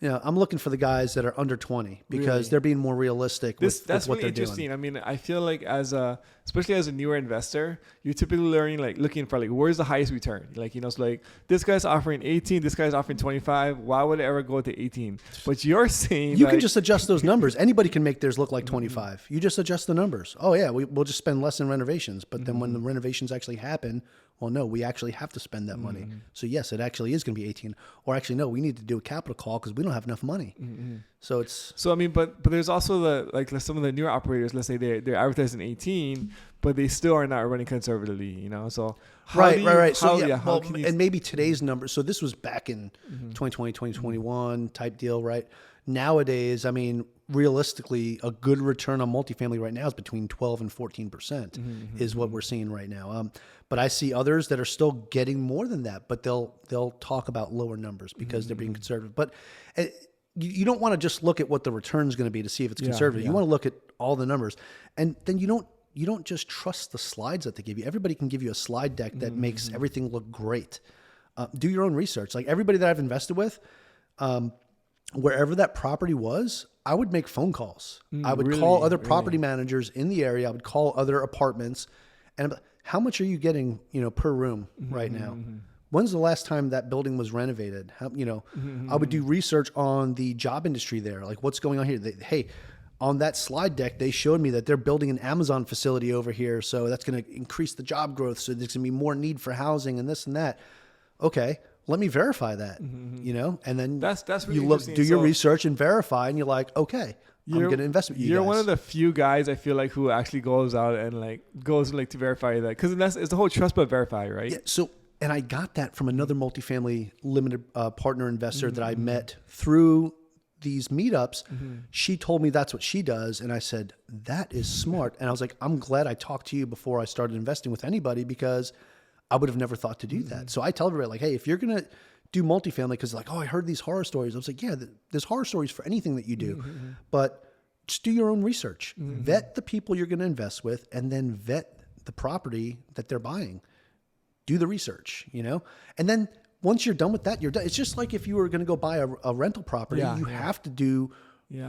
Speaker 1: You know, I'm looking for the guys that are under 20 because they're being more realistic with
Speaker 2: that's
Speaker 1: what
Speaker 2: really
Speaker 1: they're
Speaker 2: interesting.
Speaker 1: doing.
Speaker 2: I mean, I feel like especially as a newer investor, you're typically looking for like, where's the highest return? Like, you know, it's like this guy's offering 18, this guy's offering 25. Why would I ever go to 18? But you're saying
Speaker 1: you can just adjust those numbers. Anybody can make theirs look like 25. You just adjust the numbers. Oh yeah, we'll just spend less in renovations. But then when the renovations actually happen, well, no, we actually have to spend that money. So yes, it actually is going to be 18. Or actually, no, we need to do a capital call because we don't have enough money. So
Speaker 2: I mean, but there's also some of the newer operators. Let's say they're advertising 18, but they still are not running conservatively. You know, so
Speaker 1: right. So and maybe today's numbers. So this was back in 2020, 2021 type deal, right? Nowadays, I mean, realistically, a good return on multifamily right now is between 12 and 14% is what we're seeing right now. But I see others that are still getting more than that, but they'll talk about lower numbers because they're being conservative. But you don't want to just look at what the return is going to be to see if it's conservative. You want to look at all the numbers, and then you don't just trust the slides that they give you. Everybody can give you a slide deck that makes everything look great. Do your own research. Like everybody that I've invested with, wherever that property was, I would make phone calls. I would call other property managers in the area. I would call other apartments, and I'm like, how much are you getting, per room right now? When's the last time that building was renovated? I would do research on the job industry there. Like what's going on here? Hey, on that slide deck, they showed me that they're building an Amazon facility over here. So that's going to increase the job growth. So there's going to be more need for housing and this and that. Okay. Let me verify that, and then
Speaker 2: that's really
Speaker 1: you do your research and verify, and you're like, okay, I'm going to invest with you.
Speaker 2: You're
Speaker 1: guys.
Speaker 2: one of the few guys I feel like who actually goes out and goes to verify that, because it's the whole trust but verify, right?
Speaker 1: Yeah. So, and I got that from another multifamily limited partner investor that I met through these meetups. She told me that's what she does, and I said that is smart. And I was like, I'm glad I talked to you before I started investing with anybody, because I would have never thought to do that. So I tell everybody, like, hey, if you're going to do multifamily, because like, oh, I heard these horror stories. I was like, yeah, there's horror stories for anything that you do, but just do your own research. Vet the people you're going to invest with, and then vet the property that they're buying. Do the research, and then once you're done with that, you're done. It's just like if you were going to go buy a rental property, you have to do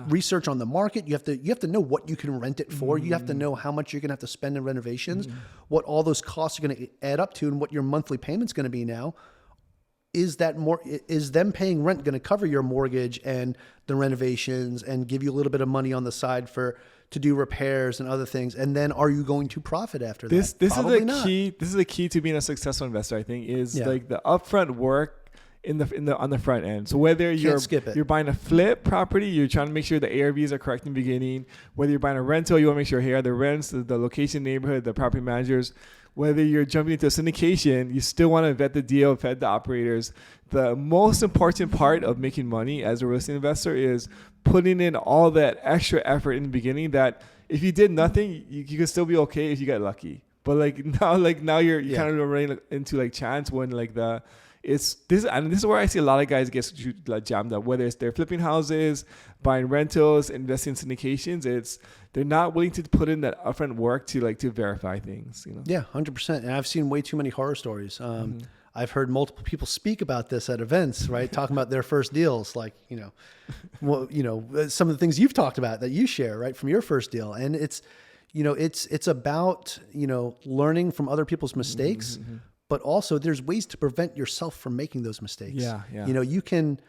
Speaker 1: research on the market. You have to know what you can rent it for. You have to know how much you're going to have to spend in renovations, what all those costs are going to add up to, and what your monthly payment's going to be now. Is them paying rent going to cover your mortgage and the renovations and give you a little bit of money on the side to do repairs and other things. And then are you going to profit after that?
Speaker 2: This
Speaker 1: Probably
Speaker 2: is the
Speaker 1: not.
Speaker 2: key. This is the key to being a successful investor, I think, is like the upfront work on the front end. So whether you're buying a flip property, you're trying to make sure the ARVs are correct in the beginning. Whether you're buying a rental, you want to make sure here are the rents, the location, neighborhood, the property managers. Whether you're jumping into a syndication, you still want to vet the deal, vet the operators. The most important part of making money as a real estate investor is putting in all that extra effort in the beginning that if you did nothing, you could still be okay if you get lucky. But now you're kind of running into like chance when like this is where I see a lot of guys get jammed up, whether it's they're flipping houses, buying rentals, investing in syndications. They're not willing to put in that upfront work to verify things.
Speaker 1: Yeah, 100%. And I've seen way too many horror stories. I've heard multiple people speak about this at events, right? Talking about their first deals, like, some of the things you've talked about that you share, right, from your first deal. And it's about, learning from other people's mistakes, but also there's ways to prevent yourself from making those mistakes.
Speaker 2: Yeah.
Speaker 1: You can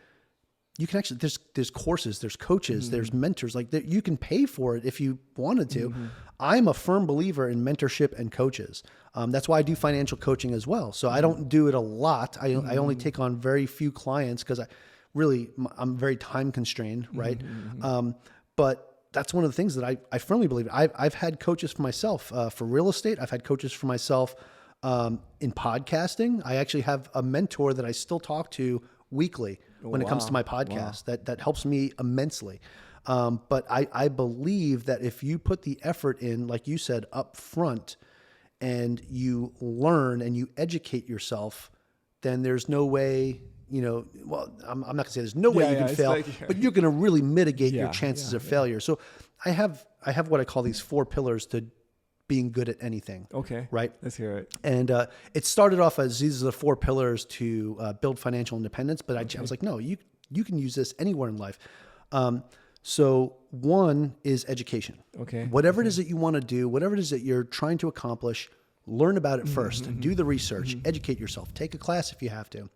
Speaker 1: actually, there's courses, there's coaches, there's mentors, like you can pay for it if you wanted to. I'm a firm believer in mentorship and coaches. That's why I do financial coaching as well. So I don't do it a lot. I only take on very few clients because I'm very time constrained, right? But that's one of the things that I firmly believe in. I've had coaches for myself for real estate. I've had coaches for myself in podcasting. I actually have a mentor that I still talk to weekly when it comes to my podcast. That helps me immensely. But I believe that if you put the effort in, like you said, up front, and you learn and you educate yourself, then there's no way, I'm not gonna say there's no way you can fail, but you're gonna really mitigate your chances of failure. So I have what I call these 4 pillars to being good at anything.
Speaker 2: Okay.
Speaker 1: Right?
Speaker 2: Let's hear it.
Speaker 1: And it started off as these are the 4 pillars to build financial independence, but I was like, no, you can use this anywhere in life. So 1 is education.
Speaker 2: Okay.
Speaker 1: Whatever it is that you want to do, whatever it is that you're trying to accomplish, learn about it first. Do the research, educate yourself, take a class if you have to.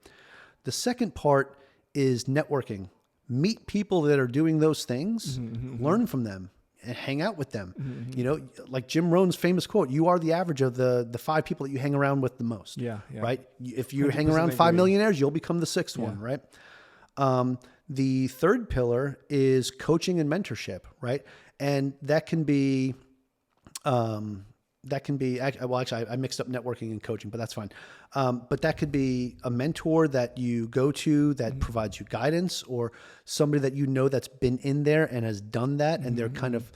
Speaker 1: The second part is networking. Meet people that are doing those things, learn from them, and hang out with them. Like Jim Rohn's famous quote, you are the average of the 5 people that you hang around with the most.
Speaker 2: Yeah.
Speaker 1: Right? If you hang around 5 millionaires, you'll become the 6th one, right? The third pillar is coaching and mentorship, right? And that can be, actually, I mixed up networking and coaching, but that's fine. But that could be a mentor that you go to that provides you guidance, or somebody that that's been in there and has done that, and they're kind of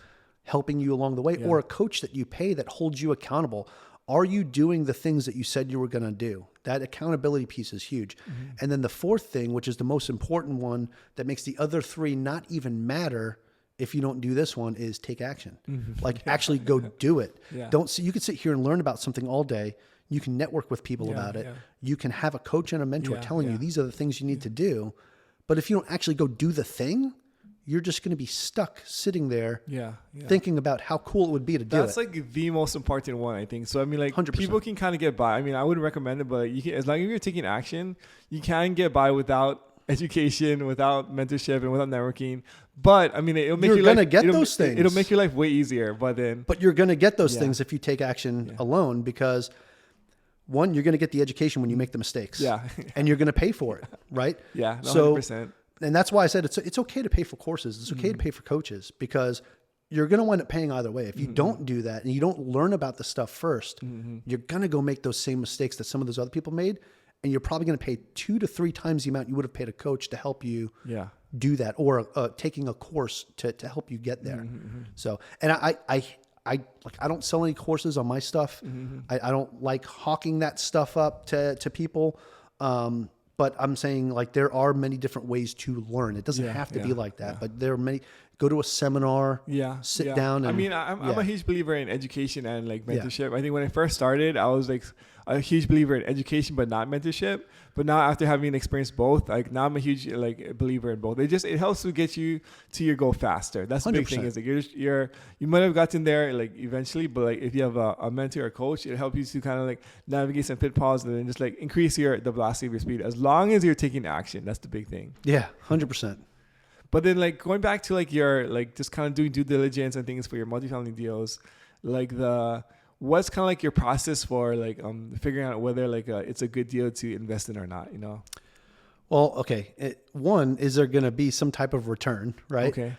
Speaker 1: helping you along the way, or a coach that you pay that holds you accountable. Are you doing the things that you said you were going to do? That accountability piece is huge. And then the 4th thing, which is the most important one that makes the other 3 not even matter if you don't do this one, is take action. Like actually go do it. You can sit here and learn about something all day. You can network with people about it. You can have a coach and a mentor telling you these are the things you need to do. But if you don't actually go do the thing, you're just going to be stuck sitting there thinking about how cool it would be to do it.
Speaker 2: That's like the most important one, I think. So, I mean, like
Speaker 1: 100%.
Speaker 2: People can kind of get by. I mean, I wouldn't recommend it, but as long as you're taking action, you can get by without education, without mentorship, and without networking. But I mean, it'll make
Speaker 1: those things.
Speaker 2: It'll make your life way easier. But
Speaker 1: you're going to get those things if you take action alone, because 1, you're going to get the education when you make the mistakes. And you're going to pay for it, right?
Speaker 2: 100%.
Speaker 1: And that's why I said it's okay to pay for courses. It's okay to pay for coaches, because you're going to wind up paying either way. If you don't do that and you don't learn about the stuff first, you're going to go make those same mistakes that some of those other people made. And you're probably going to pay 2 to 3 times the amount you would have paid a coach to help you do that, or taking a course to help you get there. So, and I don't sell any courses on my stuff. I don't like hawking that stuff up to people. But I'm saying, like, there are many different ways to learn. It doesn't have to be like that, but there are many. Go to a seminar, sit down. And,
Speaker 2: I mean, I'm a huge believer in education and like mentorship. I think when I first started, I was like a huge believer in education, but not mentorship. But now, after having experienced both, like now I'm a huge believer in both. It helps to get you to your goal faster. That's the 100%. Big thing. Is like you might have gotten there like eventually, but like if you have a mentor or coach, it'll help you to kind of like navigate some pitfalls and then just like increase the velocity of your speed. As long as you're taking action, that's the big thing.
Speaker 1: Yeah, 100%.
Speaker 2: But then like going back to like your like just kind of doing due diligence and things for your multifamily deals, like what's kind of like your process for like figuring out whether like it's a good deal to invest in or not, you know?
Speaker 1: Well, okay. One, is there going to be some type of return, right?
Speaker 2: Okay.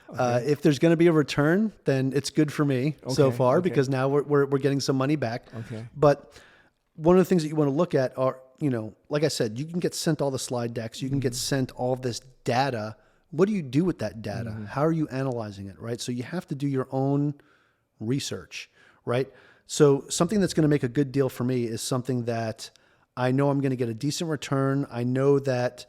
Speaker 1: If there's going to be a return, then it's good for me so far because now we're getting some money back.
Speaker 2: Okay.
Speaker 1: But one of the things that you want to look at are, you know, like I said, you can get sent all the slide decks. You can get sent all this data. What do you do with that data? How are you analyzing it, right? So you have to do your own research, right? So something that's going to make a good deal for me is something that I know I'm going to get a decent return. I know that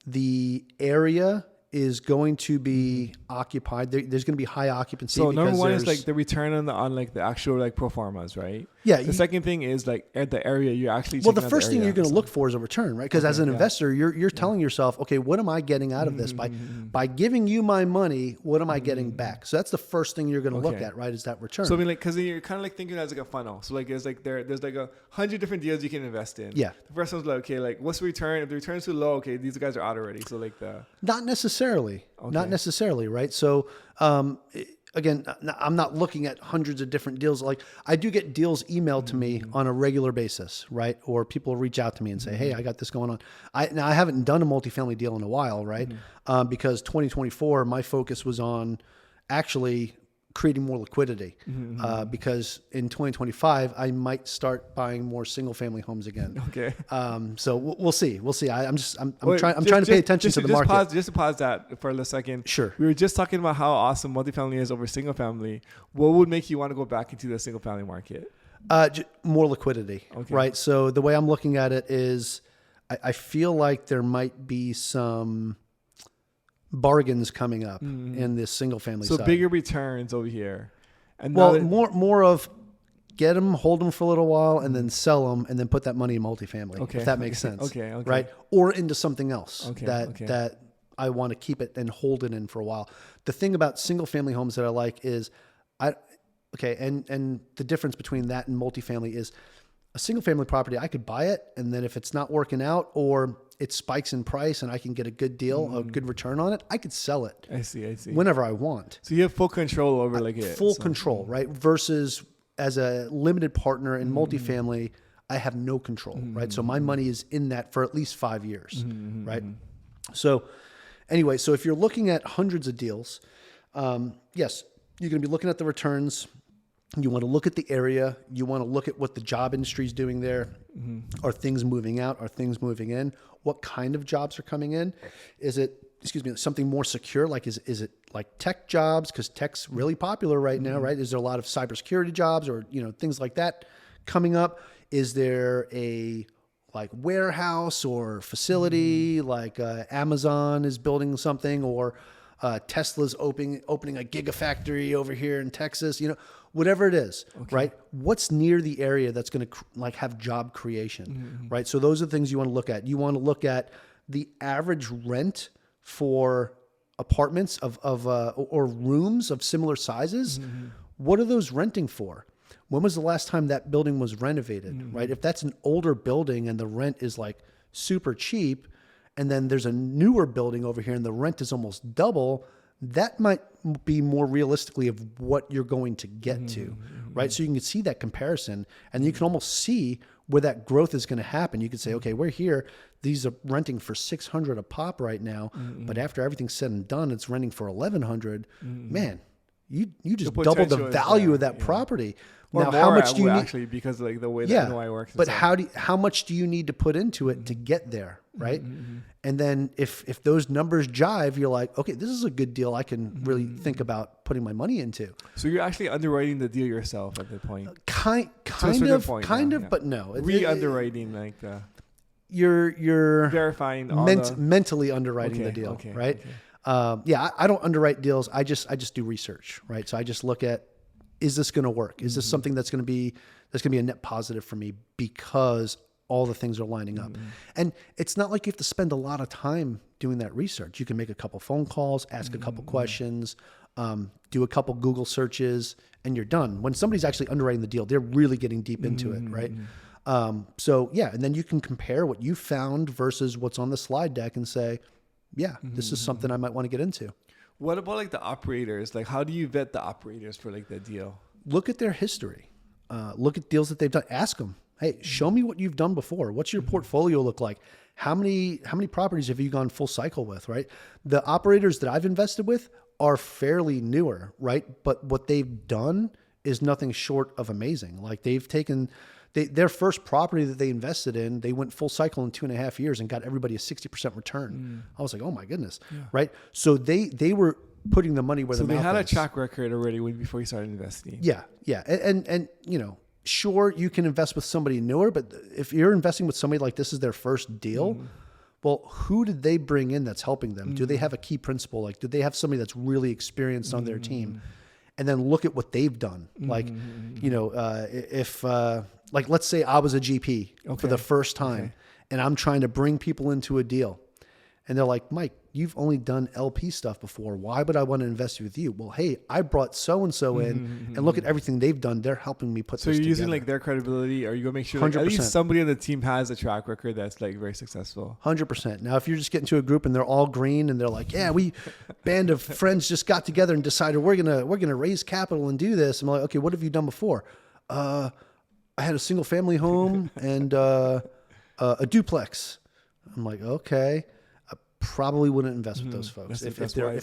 Speaker 1: the area is going to be occupied. There's going to be high occupancy.
Speaker 2: So number one is like the return on like the actual like pro formas, right?
Speaker 1: Yeah.
Speaker 2: The second thing is like at the area you're actually.
Speaker 1: Well, the first thing you're going to look for is a return, right? Because as an investor, you're telling yourself, okay, what am I getting out of this by giving you my money? What am I getting back? So that's the first thing you're going to look at, right? Is that return?
Speaker 2: So I mean, like, because you're kind of like thinking as like a funnel. So like, there's like 100 different deals you can invest in.
Speaker 1: Yeah.
Speaker 2: The first one's like, okay, like what's the return? If the return's too low, okay, these guys are out already. So like
Speaker 1: not necessarily. Not necessarily, right? So, again, I'm not looking at hundreds of different deals. Like I do get deals emailed to me on a regular basis, right? Or people reach out to me and say, "Hey, I got this going on." Now I haven't done a multifamily deal in a while, right? Because 2024, my focus was on actually creating more liquidity because in 2025 I might start buying more single family homes again.
Speaker 2: Okay.
Speaker 1: So we'll see. I'm trying to pay attention to the market.
Speaker 2: Just to pause that for a second.
Speaker 1: Sure.
Speaker 2: We were just talking about how awesome multifamily is over single family. What would make you want to go back into the single family market?
Speaker 1: More liquidity, right? So the way I'm looking at it is I feel like there might be some bargains coming up in this single family side.
Speaker 2: So bigger returns over here. And
Speaker 1: more of get them, hold them for a little while, and then sell them, and then put that money in multifamily, if that makes sense.
Speaker 2: Okay.
Speaker 1: Right? Or into something else that I want to keep it and hold it in for a while. The thing about single family homes that I like is and the difference between that and multifamily is a single family property, I could buy it, and then if it's not working out or it spikes in price and I can get a good deal, a good return on it, I could sell it.
Speaker 2: I see.
Speaker 1: Whenever I want.
Speaker 2: So you have full control over
Speaker 1: full control, right? Versus as a limited partner in multifamily, I have no control, right? So my money is in that for at least 5 years, right? So anyway, so if you're looking at hundreds of deals, yes, you're going to be looking at the returns. You want to look at the area. You want to look at what the job industry is doing there. Are things moving out? Are things moving in? What kind of jobs are coming in? Is it, something more secure? Like, is it like tech jobs? Because tech's really popular right now, right? Is there a lot of cybersecurity jobs or, things like that coming up? Is there a like warehouse or facility like Amazon is building something or Tesla's opening a gigafactory over here in Texas, whatever it is, right? What's near the area that's going to have job creation, right? So those are the things you want to look at. You want to look at the average rent for apartments or rooms of similar sizes. What are those renting for? When was the last time that building was renovated, right? If that's an older building and the rent is like super cheap, and then there's a newer building over here and the rent is almost double, that might be more realistically of what you're going to get to, right? So you can see that comparison and you can almost see where that growth is going to happen. You could say, okay, we're here. These are renting for $600 a pop right now, but after everything's said and done, it's renting for $1,100. Man, you just doubled the value of that property.
Speaker 2: Or
Speaker 1: now,
Speaker 2: more,
Speaker 1: how much do you need?
Speaker 2: Actually, because like the way that NOI works.
Speaker 1: But how much do you need to put into it to get there, right? And then if those numbers jive, you're like, okay, this is a good deal. I can really think about putting my money into.
Speaker 2: So you're actually underwriting the deal yourself at that point.
Speaker 1: Kind of, but no.
Speaker 2: Re-underwriting
Speaker 1: You're
Speaker 2: verifying
Speaker 1: mentally underwriting the deal, right? Okay. I don't underwrite deals. I just do research, right? So I just look at, is this going to work? Is this something that's going to be a net positive for me because all the things are lining up? And it's not like you have to spend a lot of time doing that research. You can make a couple phone calls, ask a couple questions, do a couple Google searches, and you're done. When somebody's actually underwriting the deal, they're really getting deep into it, right? And then you can compare what you found versus what's on the slide deck and say, this is something I might want to get into.
Speaker 2: What about like the operators? Like, how do you vet the operators for like the deal?
Speaker 1: Look at their history. Look at deals that they've done. Ask them, hey, show me what you've done before. What's your portfolio look like? How many properties have you gone full cycle with, right? The operators that I've invested with are fairly newer, right? But what they've done is nothing short of amazing. Like they've taken their first property that they invested in, they went full cycle in 2.5 years and got everybody a 60% return. I was like, oh my goodness, right? So they were putting the money where the mouth is.
Speaker 2: So they had a track record already before you started investing.
Speaker 1: Yeah. And you know, sure, you can invest with somebody newer, but if you're investing with somebody like this is their first deal, well, who did they bring in that's helping them? Do they have a key principal? Like, do they have somebody that's really experienced on their team? And then look at what they've done. Like, you know, if like, let's say I was a GP for the first time and I'm trying to bring people into a deal and they're like, Mike, you've only done LP stuff before. Why would I want to invest with you? Well, hey, I brought so-and-so in and look at everything they've done. They're helping me put this together. So
Speaker 2: you're using like their credibility, or you go make sure like, at least somebody on the team has a track record that's like very successful.
Speaker 1: 100%. Now, if you're just getting to a group and they're all green and they're like, yeah, we band of friends just got together and decided we're gonna raise capital and do this. I'm like, okay, what have you done before? I had a single family home and a duplex. I'm like, okay. Probably wouldn't invest with those folks if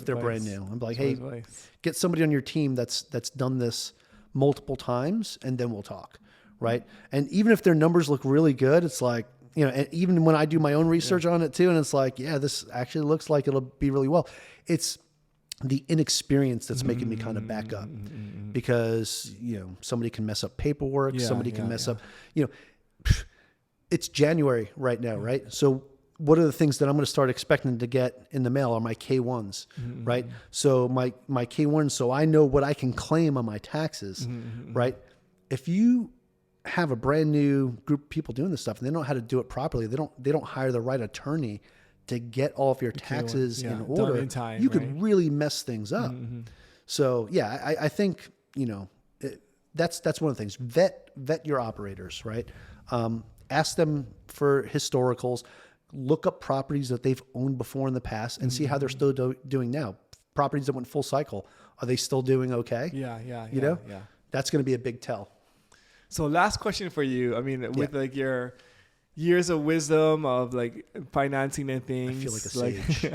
Speaker 1: they're brand new. I'm like, hey, get somebody on your team that's done this multiple times, and then we'll talk, right? And even if their numbers look really good, it's like, you know, and even when I do my own research on it too, and it's like, yeah, this actually looks like it'll be really well. It's the inexperience that's making me kind of back up because, you know, somebody can mess up paperwork, somebody can mess up, you know, it's January right now, right? So what are the things that I'm going to start expecting to get in the mail are my K1s, right? So my K1s, so I know what I can claim on my taxes, right? If you have a brand new group of people doing this stuff and they don't know how to do it properly, they don't hire the right attorney to get all of your taxes in order, in time, you could really mess things up. So yeah, I think, you know, that's one of the things. Vet your operators, right? Ask them for historicals. Look up properties that they've owned before in the past and see how they're still doing now. Properties that went full cycle, are they still doing okay? You know, that's going to be a big tell.
Speaker 2: So last question for you. I mean, with like your years of wisdom of like financing and things.
Speaker 1: I feel like a sage.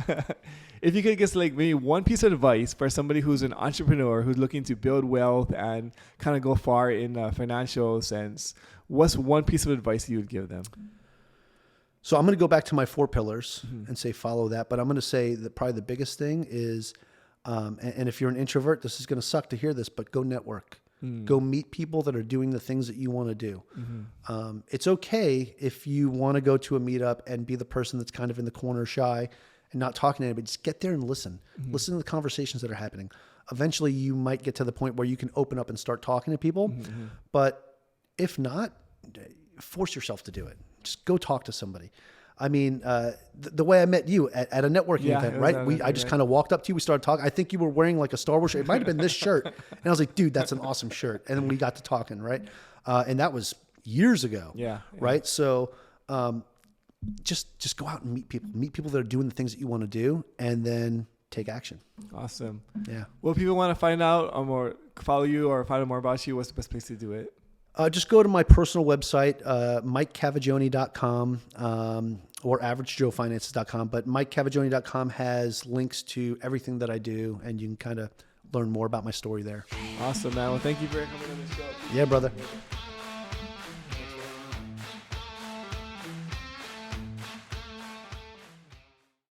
Speaker 2: If you could give like maybe one piece of advice for somebody who's an entrepreneur who's looking to build wealth and kind of go far in a financial sense, what's one piece of advice you would give them?
Speaker 1: So I'm going to go back to my 4 pillars and say, follow that. But I'm going to say that probably the biggest thing is, and if you're an introvert, this is going to suck to hear this, but go network. Go meet people that are doing the things that you want to do. It's okay if you want to go to a meetup and be the person that's kind of in the corner shy and not talking to anybody. Just get there and listen. Listen to the conversations that are happening. Eventually, you might get to the point where you can open up and start talking to people. But if not, force yourself to do it. Just go talk to somebody. I mean, the way I met you at a networking event, right? I just kind of walked up to you. We started talking. I think you were wearing like a Star Wars shirt. It might have been this shirt. And I was like, dude, that's an awesome shirt. And then we got to talking, right? And that was years ago. Right? So just go out and meet people. Meet people that are doing the things that you want to do and then take action.
Speaker 2: Awesome.
Speaker 1: Yeah.
Speaker 2: Well, if people want to find out or follow you or find out more about you, what's the best place to do it?
Speaker 1: Just go to my personal website, MikeCavaggioni.com, or AverageJoeFinances.com. But MikeCavaggioni.com has links to everything that I do, and you can kind of learn more about my story there.
Speaker 2: Awesome, man. Well, thank you for coming on the show.
Speaker 1: Yeah, brother.